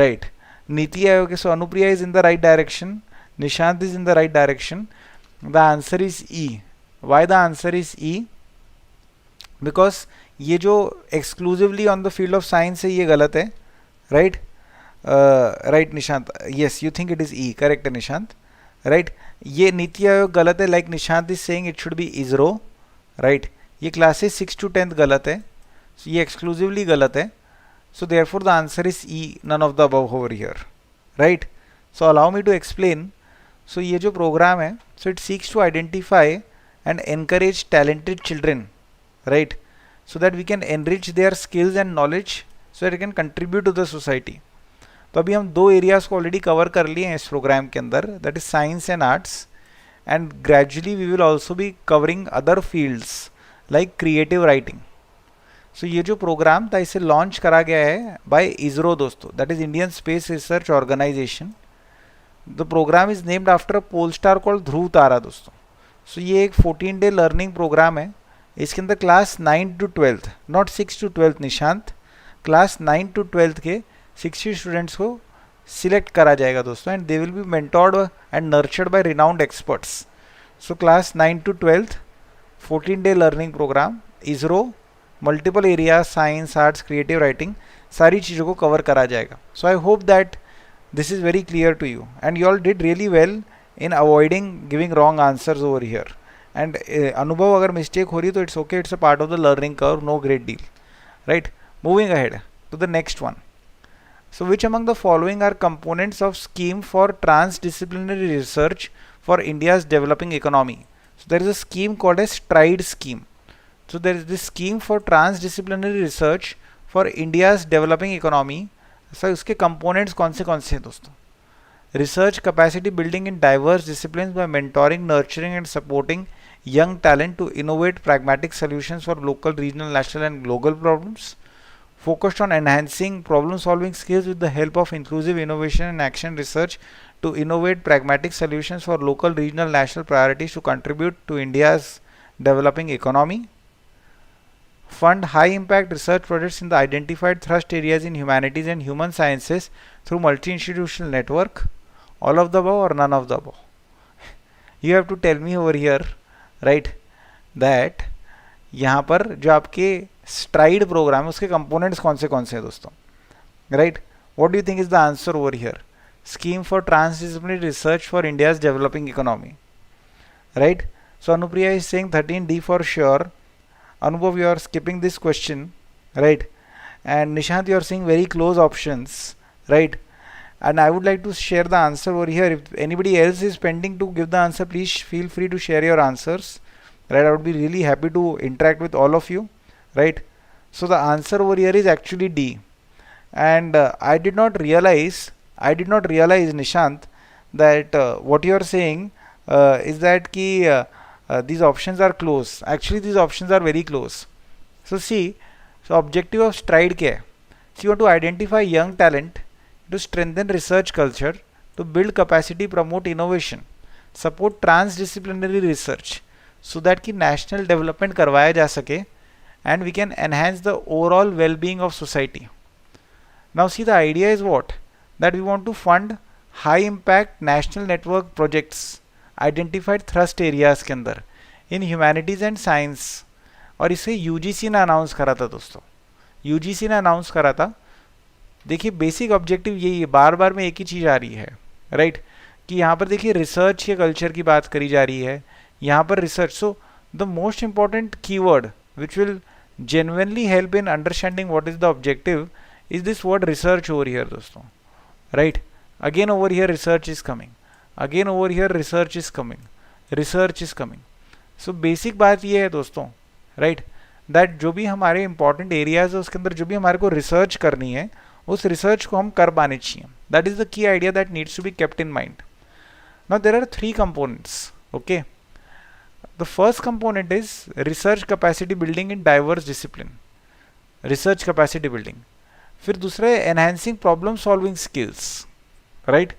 right. Niti Aayog, so Anupriya is in the right direction. Nishant is in the right direction. The answer is E. Why the answer is E? Because ये जो exclusively on the field of science है ये गलत है, right? Right Nishant, yes you think it is E, correct है Nishant, right? ये नीति आयोग गलत है, like Nishant is saying it should be ISRO, right? ये classes 6 to 10th गलत है, so ये exclusively गलत है, so therefore the answer is E, none of the above over here, right? So allow me to explain. So ये जो programme है, so it seeks to identify and encourage talented children, right? So that we can enrich their skills and knowledge so that it can contribute to the society. तो अभी हम दो areas को already cover कर लिए हैं इस प्रोग्राम के अंदर, that is science and arts, and gradually we will also be covering other fields like creative writing. So ये जो प्रोग्राम था इसे लॉन्च करा गया है बाय इसरो दोस्तों, that is Indian Space Research Organisation. The programme is named after a pole star called Dhruv Tara दोस्तों. So ये एक 14-day लर्निंग प्रोग्राम है. इसके अंदर class 9 to 12th, not 6 to 12th Nishant, class 9 to 12th के 60 स्टूडेंट्स को select करा जाएगा दोस्तों, and they will be mentored and nurtured by renowned experts. So class 9 to 12th 14-day learning programme, ISRO, multiple area, science, arts, creative writing, सारी चीज़ों को cover करा जाएगा. So I hope that This is very clear to you, and you all did really well in avoiding giving wrong answers over here. And अनुभव अगर mistake हो रही तो it's okay, it's a part of the learning curve, no great deal, right? Moving ahead to the next one. So which among the following are components of scheme for transdisciplinary research for India's developing economy? So there is a scheme called as STRIDE scheme. So there is this scheme for transdisciplinary research for India's developing economy. So उसके components कौन से हैं दोस्तों? Research capacity building in diverse disciplines by mentoring, nurturing and supporting young talent to innovate pragmatic solutions for local, regional, national and global problems. Focused on enhancing problem solving skills with the help of inclusive innovation and action research to innovate pragmatic solutions for local, regional, national priorities to contribute to India's developing economy. Fund high impact research projects in the identified thrust areas in humanities and human sciences through multi-institutional network. All of the above or none of the above? You have to tell me over here, right, that यहाँ पर जो आपके STRIDE programme है उसके components कौन से हैं दोस्तों, right? What do you think is the answer over here? Scheme for transdisciplinary research for India's developing economy, right? So Anupriya is saying 13D for sure. Anubhav, you are skipping this question, right? And Nishant, you are seeing very close options, right? And I would like to share the answer over here. If anybody else is pending to give the answer, please feel free to share your answers, right? I would be really happy to interact with all of you, right? So the answer over here is actually D. And I did not realize, Nishant, that what you are saying is that ki these options are close. Actually these options are very close. So see, so objective of STRIDE क्या है? So you want to identify young talent, to strengthen research culture, to build capacity, promote innovation, support transdisciplinary research, so that कि national development करवाया जा सके, and we can enhance the overall well-being of society. Now see, the idea is what? That we want to fund high impact national network projects identified thrust areas के अंदर इन humanities and science. और इसे UGC ने announce करा था दोस्तों, UGC ने announce करा था. देखिए बेसिक ऑब्जेक्टिव यही है, बार बार में एक ही चीज़ आ रही है, राइट? कि यहाँ पर देखिए रिसर्च के कल्चर की बात करी जा रही है यहाँ पर, research. So the most important keyword which will genuinely help in understanding what is the objective is this word research over here दोस्तों, right? Again over here research is coming, again over here research is coming, research is coming. So basic बात ये है दोस्तों, right, that जो भी हमारे important areas है उसके अंदर जो भी हमारे को रिसर्च करनी है उस रिसर्च को हम कर पाने चाहिए. That is the key idea that needs to be kept in mind. Now there are 3 components, okay? The first component is research capacity building in diverse discipline, research capacity building. फिर दूसरा है enhancing problem solving skills, right?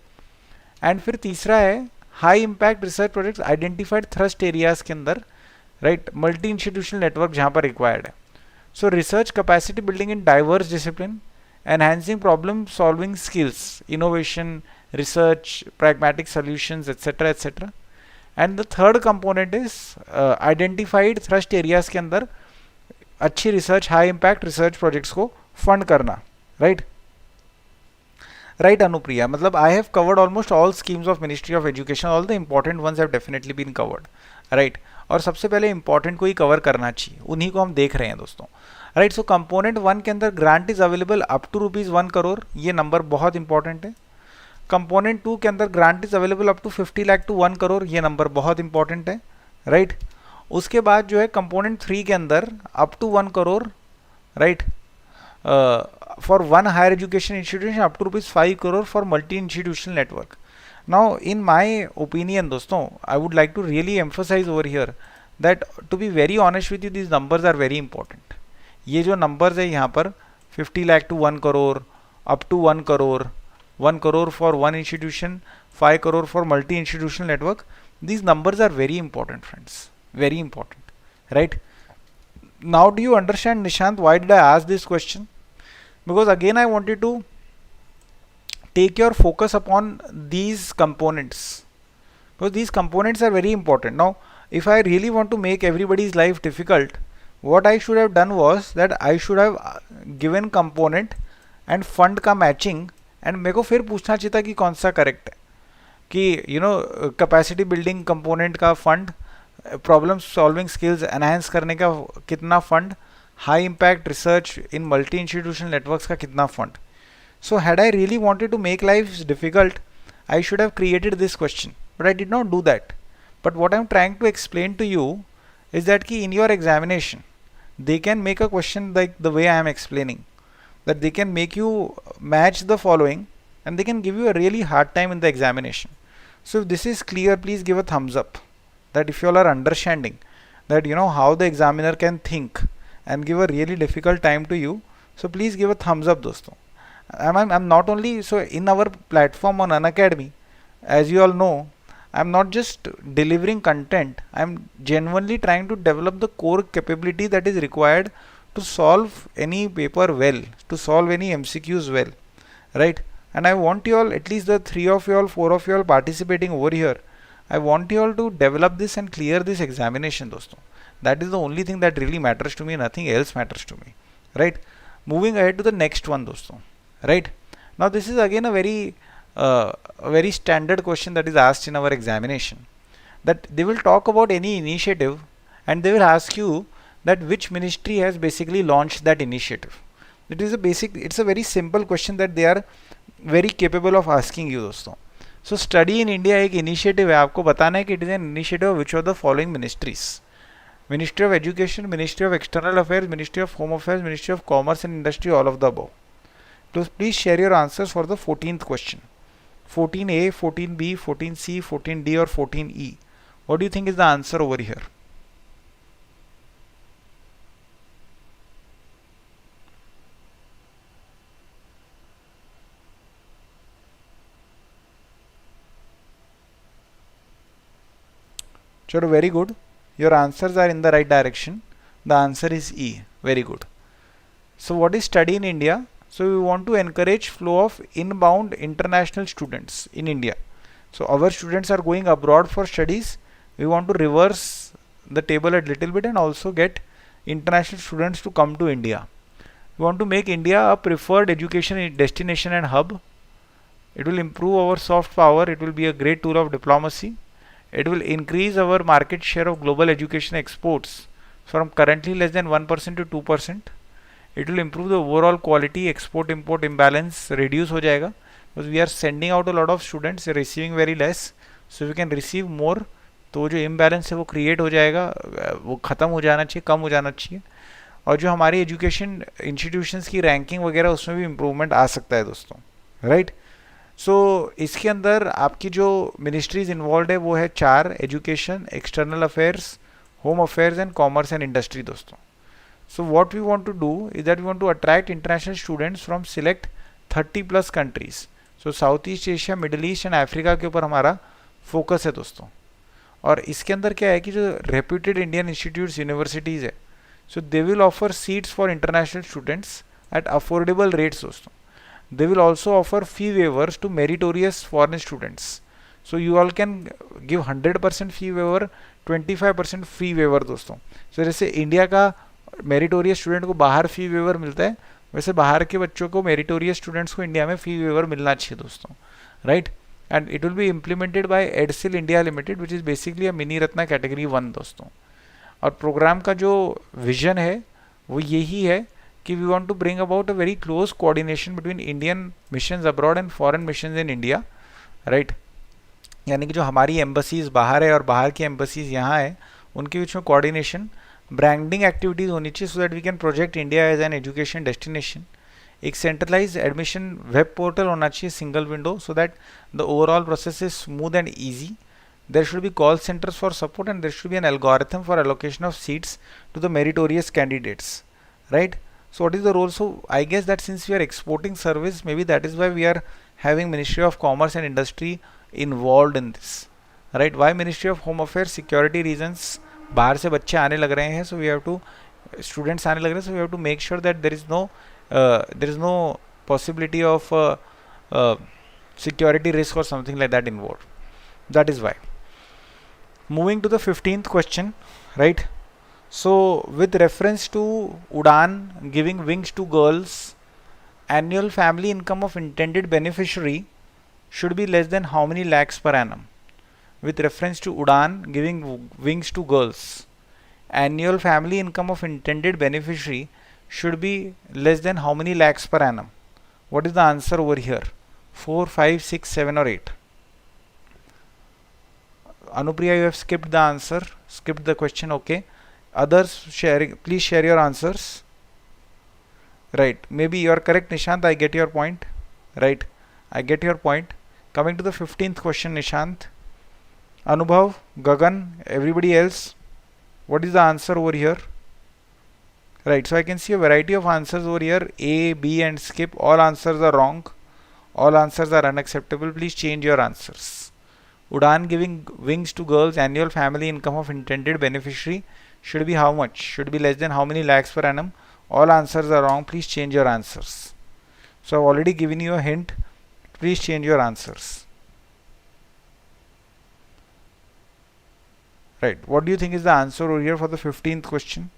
And फिर तीसरा है high impact research projects identified thrust areas के अंदर, right, multi institutional network जहाँ पर रिक्वायर्ड है. So research capacity building in diverse discipline, enhancing problem solving skills, innovation, research, pragmatic solutions, etc. etc. And the third component is identified thrust areas के अंदर अच्छी research, high impact research projects को fund करना, right? Right Anupriya, मतलब I have covered almost all schemes of ministry of education, all the important ones have definitely been covered, right? और सबसे पहले important को ही कवर करना चाहिए, उन्हीं को हम देख रहे हैं दोस्तों, राइट? सो कंपोनेंट 1 के अंदर grant is available up to ₹1 crore, ये नंबर बहुत इंपॉर्टेंट है. कंपोनेंट 2 के अंदर grant is available up to 50 lakh to 1 crore, ये नंबर बहुत इंपॉर्टेंट है, राइट? उसके बाद जो है कंपोनेंट 3 के अंदर up to 1 crore, right, for one higher education institution, up to ₹5 crore for multi institutional network. Now in my opinion दोस्तों, I would like to really emphasise over here that to be very honest with you, these numbers are very important. ये जो numbers है यहाँ पर 50 lakh to 1 crore, up to 1 crore, 1 crore for one institution, 5 crore for multi-institutional network. These numbers are very important, friends. Very important, right? Now, do you understand, Nishant, why did I ask this question? Because again, I wanted to take your focus upon these components. Because these components are very important. Now, if I really want to make everybody's life difficult, what I should have done was that I should have given component and fund ka matching and मेरे को फिर पूछना चाहिए था कि कौन सा correct है, कि कैपेसिटी बिल्डिंग कंपोनेंट का fund, problem solving skills enhance करने का कितना फंड, हाई इम्पैक्ट रिसर्च इन मल्टी इंस्टीट्यूशनल नेटवर्क्स का कितना fund. So had I really wanted to make life difficult, I should have created this question, but I did not do that. But what I am trying to explain to you is that ki in your examination, they can make a question like the way I am explaining, that they can make you match the following and they can give you a really hard time in the examination. So if this is clear, please give a thumbs up, that if you all are understanding that how the examiner can think and give a really difficult time to you, so please give a thumbs up dosto. I'm not only, so in our platform on Unacademy, as you all know, I'm not just delivering content, I'm genuinely trying to develop the core capability that is required to solve any paper well, to solve any MCQs well, right? And I want you all, at least the 3 of you all, 4 of you all participating over here, I want you all to develop this and clear this examination dosto. That is the only thing that really matters to me, nothing else matters to me, right? Moving ahead to the next one dosto. Right, now this is again a very standard question that is asked in our examination, that they will talk about any initiative and they will ask you that which ministry has basically launched that initiative. It's a very simple question that they are very capable of asking you दोस्तों. So study in India एक initiative है, आपको बताना है कि it is an initiative of which of the following ministries: Ministry of Education, Ministry of External Affairs, Ministry of Home Affairs, Ministry of Commerce and Industry, all of the above. So please share your answers for the 14th question. 14A, 14B, 14C, 14D or 14E. What do you think is the answer over here? Chalo, very good. Your answers are in the right direction. The answer is E. Very good. So what is study in India? So we want to encourage flow of inbound international students in India. So our students are going abroad for studies. We want to reverse the table a little bit and also get international students to come to India. We want to make India a preferred education destination and hub. It will improve our soft power. It will be a great tool of diplomacy. It will increase our market share of global education exports from currently less than 1% to 2%. It will improve the overall quality, export import imbalance reduce हो जाएगा, because we are sending out a lot of students, receiving very less, so we can receive more. तो जो imbalance है वो create हो जाएगा, वो ख़त्म हो जाना चाहिए, कम हो जाना चाहिए. और जो हमारी एजुकेशन इंस्टीट्यूशंस की रैंकिंग वगैरह उसमें भी इम्प्रूवमेंट आ सकता है दोस्तों, राइट. सो इसके अंदर आपकी जो मिनिस्ट्रीज इन्वॉल्व है वो है 4: education, external affairs, home affairs and commerce and industry दोस्तों. So what we want to do is that we want to attract international students from select 30+ countries. So Southeast Asia, Middle East and Africa के ऊपर हमारा focus है दोस्तों. और इसके अंदर क्या है कि जो रेप्यूटेड इंडियन इंस्टीट्यूट्स यूनिवर्सिटीज़ है, so they will offer seats for international students at affordable rates दोस्तों. They will also offer fee waivers to meritorious foreign students. So you all can give 100% fee waiver, 25% fee waiver दोस्तों. So जैसे India का meritorious student को बाहर फी waiver मिलता है, वैसे बाहर के बच्चों को मेरिटोरियस स्टूडेंट्स को इंडिया में फी वेवर मिलना चाहिए दोस्तों, right. And it will be implemented by EdCIL India limited which is basically a mini Ratna category 1 दोस्तों. और प्रोग्राम का जो विजन है वो यही है कि we want to bring about a very close coordination between Indian missions abroad and foreign missions in India, right. यानी कि जो हमारी एम्बसीज बाहर है और बाहर की एम्बसीज यहाँ है, उनके बीच में कोऑर्डिनेशन, ब्रांडिंग एक्टिविटीज़ होनी चाहिए, so that we can project India as an education destination. एक सेंट्रलाइज एडमिशन वेब पोर्टल होना चाहिए, single window, so that the overall process is smooth and easy. There should be call centers for support and there should be an algorithm for allocation of seats to the meritorious candidates, right. So what is the role? So I guess that since we are exporting service, maybe that is why we are having Ministry of Commerce and Industry involved in this, right. Why Ministry of Home Affairs? Security reasons. बाहर से बच्चे आने लग रहे हैं, so we have to, students आने लग रहे हैं, so we have to make sure that there is no possibility of security risk or something like that involved. That is why. Moving to the 15th question, right. So with reference to Udaan giving wings to girls, annual family income of intended beneficiary should be less than how many lakhs per annum? With reference to Udaan giving wings to girls, annual family income of intended beneficiary should be less than how many lakhs per annum? What is the answer over here? 4, 5, 6, 7 or 8? Anupriya, you have skipped the answer, skipped the question. Okay. Others sharing, please share your answers. Right. Maybe you are correct, Nishant. I get your point. Right. I get your point. Coming to the 15th question, Nishant. Anubhav, Gagan, everybody else. What is the answer over here? Right. So I can see a variety of answers over here. A, B and skip. All answers are wrong. All answers are unacceptable. Please change your answers. Udaan giving wings to girls, annual family income of intended beneficiary should be how much? Should be less than how many lakhs per annum? All answers are wrong. Please change your answers. So I've already given you a hint. Please change your answers. Right. What do you think is the answer over here for the 15th question?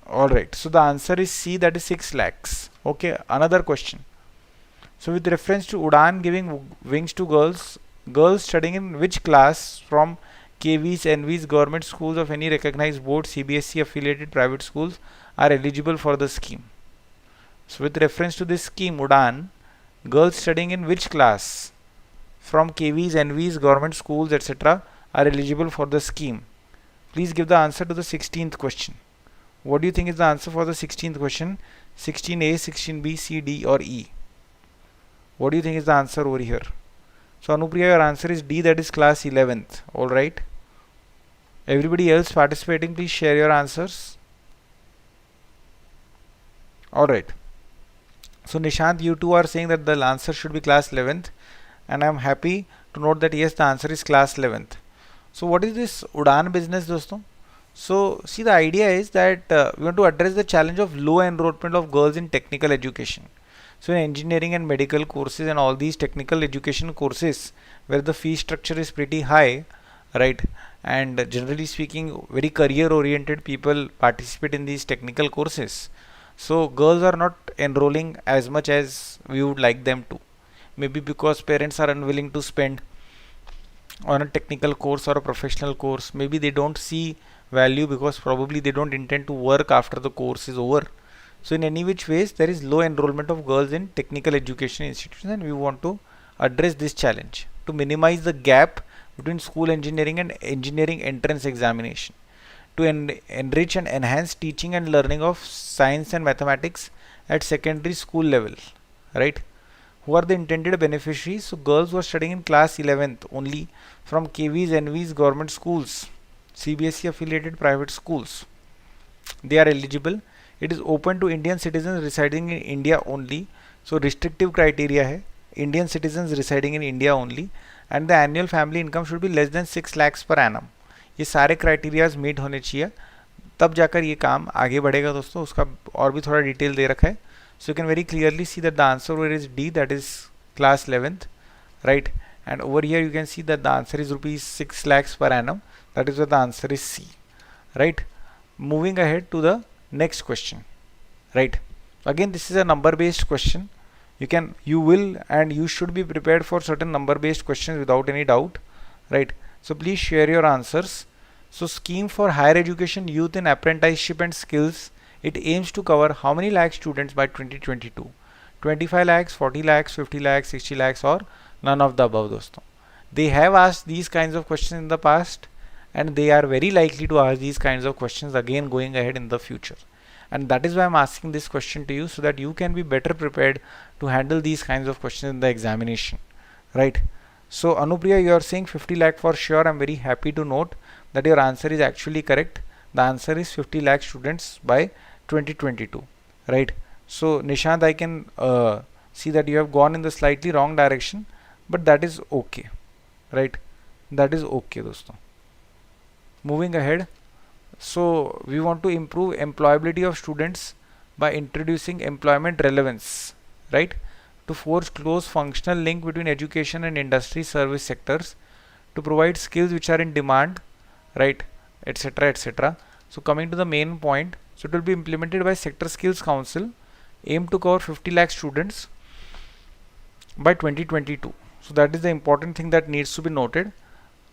Alright. So the answer is C, that is 6 lakhs. Okay. Another question. So with reference to Udaan giving wings to girls, girls studying in which class from KVs, NVs, government schools of any recognized board, CBSE affiliated private schools are eligible for the scheme. So with reference to this scheme, Udaan, girls studying in which class from KVs, NVs, government schools, etc. are eligible for the scheme? Please give the answer to the 16th question. What do you think is the answer for the 16th question? 16A, 16B, C, D or E? What do you think is the answer over here? So Anupriya, your answer is D, that is class 11th. Alright. Everybody else participating, please share your answers. Alright. So Nishant, you two are saying that the answer should be class 11th, and I am happy to note that yes, the answer is class 11th. So what is this Udaan business, dosto? So see, the idea is that we want to address the challenge of low enrollment of girls in technical education. So in engineering and medical courses and all these technical education courses where the fee structure is pretty high, right, and generally speaking very career oriented people participate in these technical courses. So girls are not enrolling as much as we would like them to, maybe because parents are unwilling to spend on a technical course or a professional course. Maybe they don't see value because probably they don't intend to work after the course is over. So in any which ways, there is low enrollment of girls in technical education institutions, and we want to address this challenge to minimize the gap between school engineering and engineering entrance examination, to enrich and enhance teaching and learning of science and mathematics at secondary school level, right? Who are the intended beneficiaries? So girls who are studying in class 11th only from KVs, NVs, government schools, CBSE affiliated private schools, they are eligible. It is open to Indian citizens residing in India only. So restrictive criteria hai, Indian citizens residing in India only, and the annual family income should be less than 6 lakhs per annum. ये सारे criterias meet होने चाहिए, तब जाकर ये काम आगे बढ़ेगा दोस्तों. उसका और भी थोड़ा डिटेल दे रखा है. So you can very clearly see that the answer over is D, that is class 11th, right? And over here you can see that the answer is rupees 6 lakhs per annum. That is why the answer is C, right? Moving ahead to the next question, right? Again, this is a number based question. You will and you should be prepared for certain number based questions without any doubt, right? So please share your answers. So scheme for higher education youth in apprenticeship and skills, it aims to cover how many lakh students by 2022? 25 lakhs, 40 lakhs, 50 lakhs, 60 lakhs or none of the above dosto. They have asked these kinds of questions in the past, and they are very likely to ask these kinds of questions again going ahead in the future. And that is why I'm asking this question to you, so that you can be better prepared to handle these kinds of questions in the examination, right? So Anupriya, you are saying 50 lakh for sure. I'm very happy to note that your answer is actually correct. The answer is 50 lakh students by 2022, right? So Nishant, I can see that you have gone in the slightly wrong direction, but that is okay, right? That is okay dosto. Moving ahead, so we want to improve employability of students by introducing employment relevance, right? To forge close functional link between education and industry service sectors, to provide skills which are in demand, right? etc. etc. So coming to the main point, so it will be implemented by Sector Skills Council, aim to cover 50 lakh students by 2022. So that is the important thing that needs to be noted.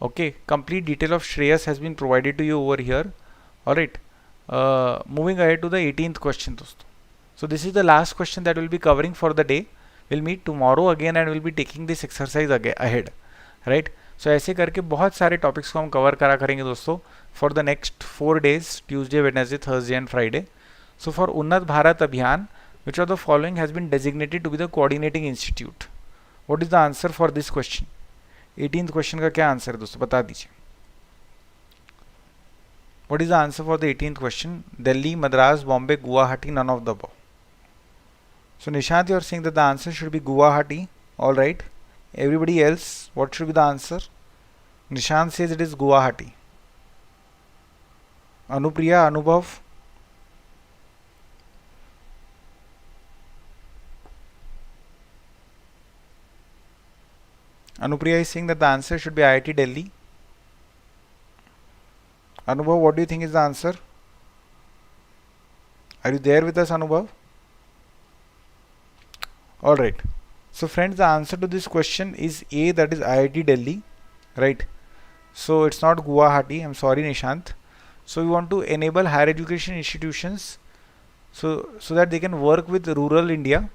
Okay, complete detail of Shreyas has been provided to you over here. Alright, moving ahead to the 18th question दोस्तों. So this is the last question that we'll be covering for the day. We'll meet tomorrow again and we'll be taking this exercise ahead. Right? So ऐसे करके बहुत सारे topics को हम cover करा करेंगे दोस्तों for the next 4 days, Tuesday, Wednesday, Thursday and Friday. So for उन्नत भारत अभियान, which of the following has been designated to be the coordinating institute? What is the answer for this question? 18th question का क्या answer है दोस्तों, बता दीजिए. What is the answer for the 18th question? Delhi, Madras, Bombay, Guwahati, none of the above. So Nishant, you are saying that the answer should be Guwahati. All right. Everybody else, what should be the answer? Nishant says it is Guwahati. Anupriya, Anubhav. Anupriya is saying that the answer should be IIT Delhi. Anubhav, what do you think is the answer? Are you there with us, Anubhav? Alright. So friends, the answer to this question is A, that is IIT Delhi. Right. So it's not Guwahati. I'm sorry, Nishant. So we want to enable higher education institutions so that they can work with rural India,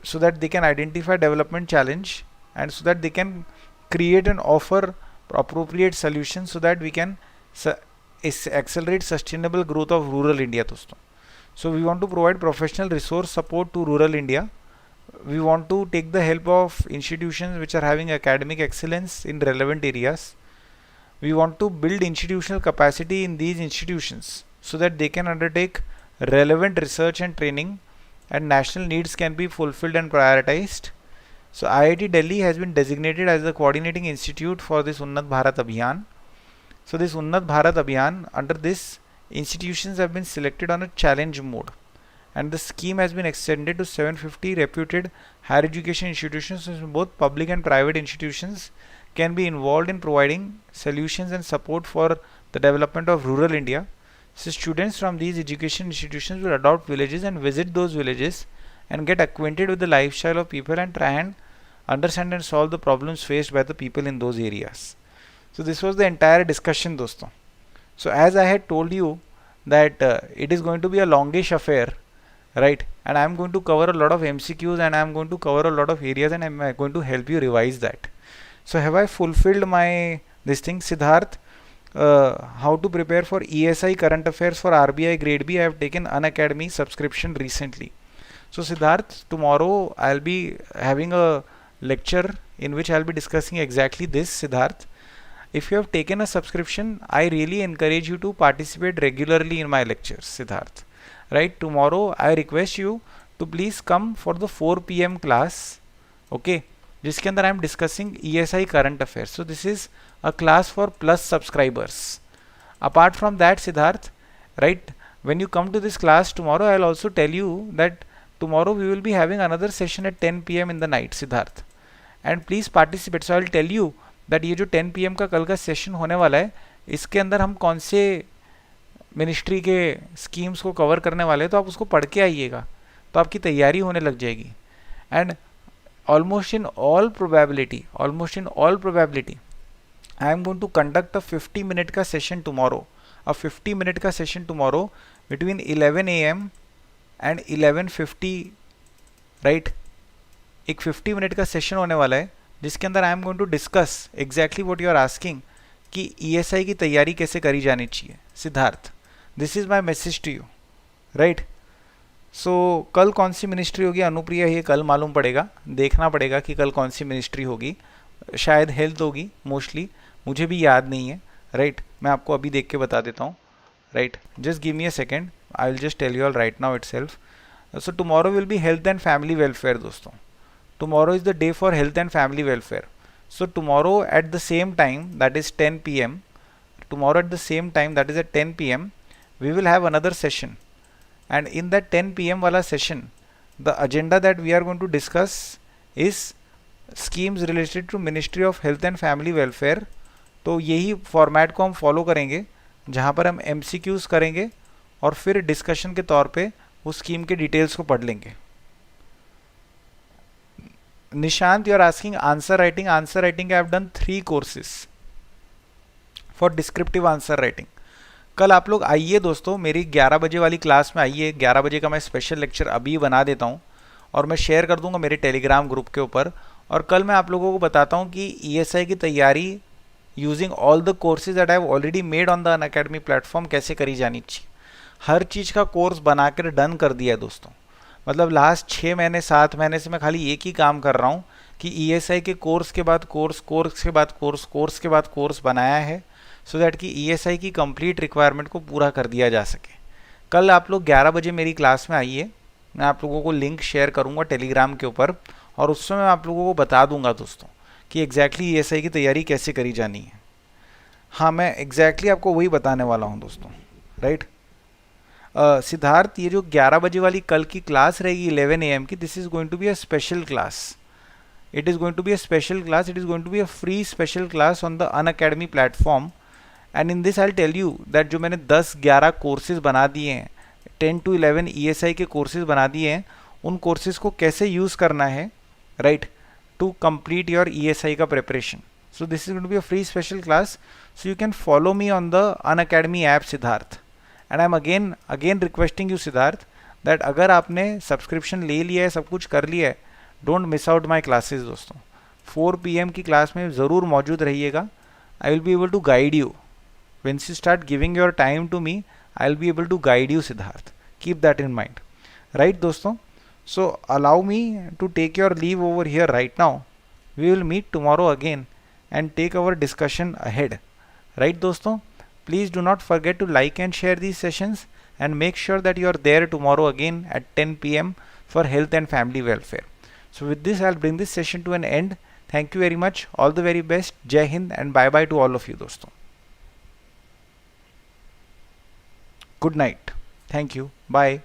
so that they can identify development challenge, and so that they can create and offer appropriate solutions so that we can accelerate sustainable growth of rural India दोस्तों. So we want to provide professional resource support to rural India. We want to take the help of institutions which are having academic excellence in relevant areas. We want to build institutional capacity in these institutions so that they can undertake relevant research and training and national needs can be fulfilled and prioritized. So IIT Delhi has been designated as the coordinating institute for this Unnat Bharat Abhiyan. So this Unnat Bharat Abhiyan, under this, institutions have been selected on a challenge mode, and the scheme has been extended to 750 reputed higher education institutions. So both public and private institutions can be involved in providing solutions and support for the development of rural India. So students from these education institutions will adopt villages and visit those villages and get acquainted with the lifestyle of people and try and understand and solve the problems faced by the people in those areas. So this was the entire discussion दोस्तों. So as I had told you that it is going to be a longish affair, right, and I am going to cover a lot of MCQs and I am going to cover a lot of areas and I am going to help you revise that. So have I fulfilled my this thing? Siddharth, how to prepare for ESI current affairs for RBI grade B? I have taken Unacademy subscription recently. So Siddharth, tomorrow I'll be having a lecture in which I'll be discussing exactly this, Siddharth. If you have taken a subscription, I really encourage you to participate regularly in my lectures, Siddharth. Right, tomorrow I request you to please come for the 4 PM class, okay, जिसके अंदर I am discussing ESI current affairs. So this is a class for plus subscribers. Apart from that, Siddharth, right, when you come to this class tomorrow, I'll also tell you that tomorrow we will be having another session at 10 PM in the night, Siddharth, and please participate. So I'll tell you that ये जो 10 PM का कल का session होने वाला है, इसके अंदर हम कौन से मिनिस्ट्री के स्कीम्स को कवर करने वाले हैं, तो आप उसको पढ़ के आइएगा तो आपकी तैयारी होने लग जाएगी. And almost in all probability I am going to conduct a 50 minute का session tomorrow, between 11 AM and 11:50, right. एक 50 मिनट का सेशन होने वाला है जिसके अंदर I am going to discuss exactly what you are asking कि ESI की तैयारी कैसे करी जानी चाहिए. Siddharth, this is my message to you, right. So कल कौन सी मिनिस्ट्री होगी अनुप्रिया, ये कल मालूम पड़ेगा, देखना पड़ेगा कि कल कौन सी मिनिस्ट्री होगी. शायद हेल्थ होगी मोस्टली, मुझे भी याद नहीं है, राइट. मैं आपको अभी देख के बता देता हूँ, right. Just give me a second, I will just tell you all right now itself. So tomorrow will be health and family welfare दोस्तों. Tomorrow is the day for health and family welfare. So tomorrow at the same time, that is 10 PM, tomorrow at the same time, that is at 10 PM, we will have another session. And in that 10 PM wala session, the agenda that we are going to discuss is schemes related to Ministry of Health and Family Welfare. तो यही format को हम follow करेंगे जहाँ पर हम MCQs करेंगे और फिर डिस्कशन के तौर पे उस स्कीम के डिटेल्स को पढ़ लेंगे। Nishant, you are asking answer writing. Answer writing I have done 3 courses for descriptive answer writing. कल आप लोग आइए दोस्तों, मेरी 11 बजे वाली क्लास में आइए। 11 बजे का मैं स्पेशल लेक्चर अभी बना देता हूँ और मैं शेयर कर दूंगा मेरे टेलीग्राम ग्रुप के ऊपर। और कल मैं आप लोगों को बताता हूँ कि ESI की तैयारी using all the courses that I have already made on the Unacademy platform कैसे करी जानी चाहिए। हर चीज़ का कोर्स बनाकर डन कर दिया है दोस्तों। मतलब लास्ट 6 महीने 7 महीने से मैं खाली एक ही काम कर रहा हूँ कि ESI के कोर्स के बाद कोर्स, कोर्स के बाद कोर्स, कोर्स के बाद कोर्स बनाया है सो दैट कि ESI की कंप्लीट रिक्वायरमेंट को पूरा कर दिया जा सके। कल आप लोग 11 बजे मेरी क्लास में आइए, मैं आप लोगों को लिंक शेयर करूंगा टेलीग्राम के ऊपर और उस समय मैं आप लोगों को बता दूंगा दोस्तों कि एग्जैक्टली ESI की तैयारी कैसे करी जानी है। हाँ, मैं एग्जैक्टली आपको वही बताने वाला हूँ दोस्तों, राइट। सिद्धार्थ, ये जो 11 बजे वाली कल की क्लास रहेगी 11 AM की, this is going to be a special class. It is going to be a special class, it is going to be a free special class on the Unacademy platform. And in this I tell you that जो मैंने 10-11 courses बना दिए हैं, 10 to 11 ESI के courses बना दिए हैं, उन कोर्सेज को कैसे यूज़ करना है, right, to complete your ESI का preparation. So this is going to be a free special class, so you can follow me on the Unacademy app Siddharth. And I am again requesting you Siddharth that अगर आपने subscription ले लिया है, सब कुछ कर लिया है, don't miss out my classes दोस्तों। 4 PM की क्लास में ज़रूर मौजूद रहिएगा। I will be able to guide you once you start giving your time to me. I'll be able to guide you Siddharth, keep that in mind, right दोस्तों। So allow me to take your leave over here right now. We will meet tomorrow again and take our discussion ahead, right दोस्तों। Please do not forget to like and share these sessions and make sure that you are there tomorrow again at 10 PM for health and family welfare. So with this I'll bring this session to an end. Thank you very much, all the very best, Jai Hind and bye bye to all of you दोस्तों। Good night. Thank you. Bye.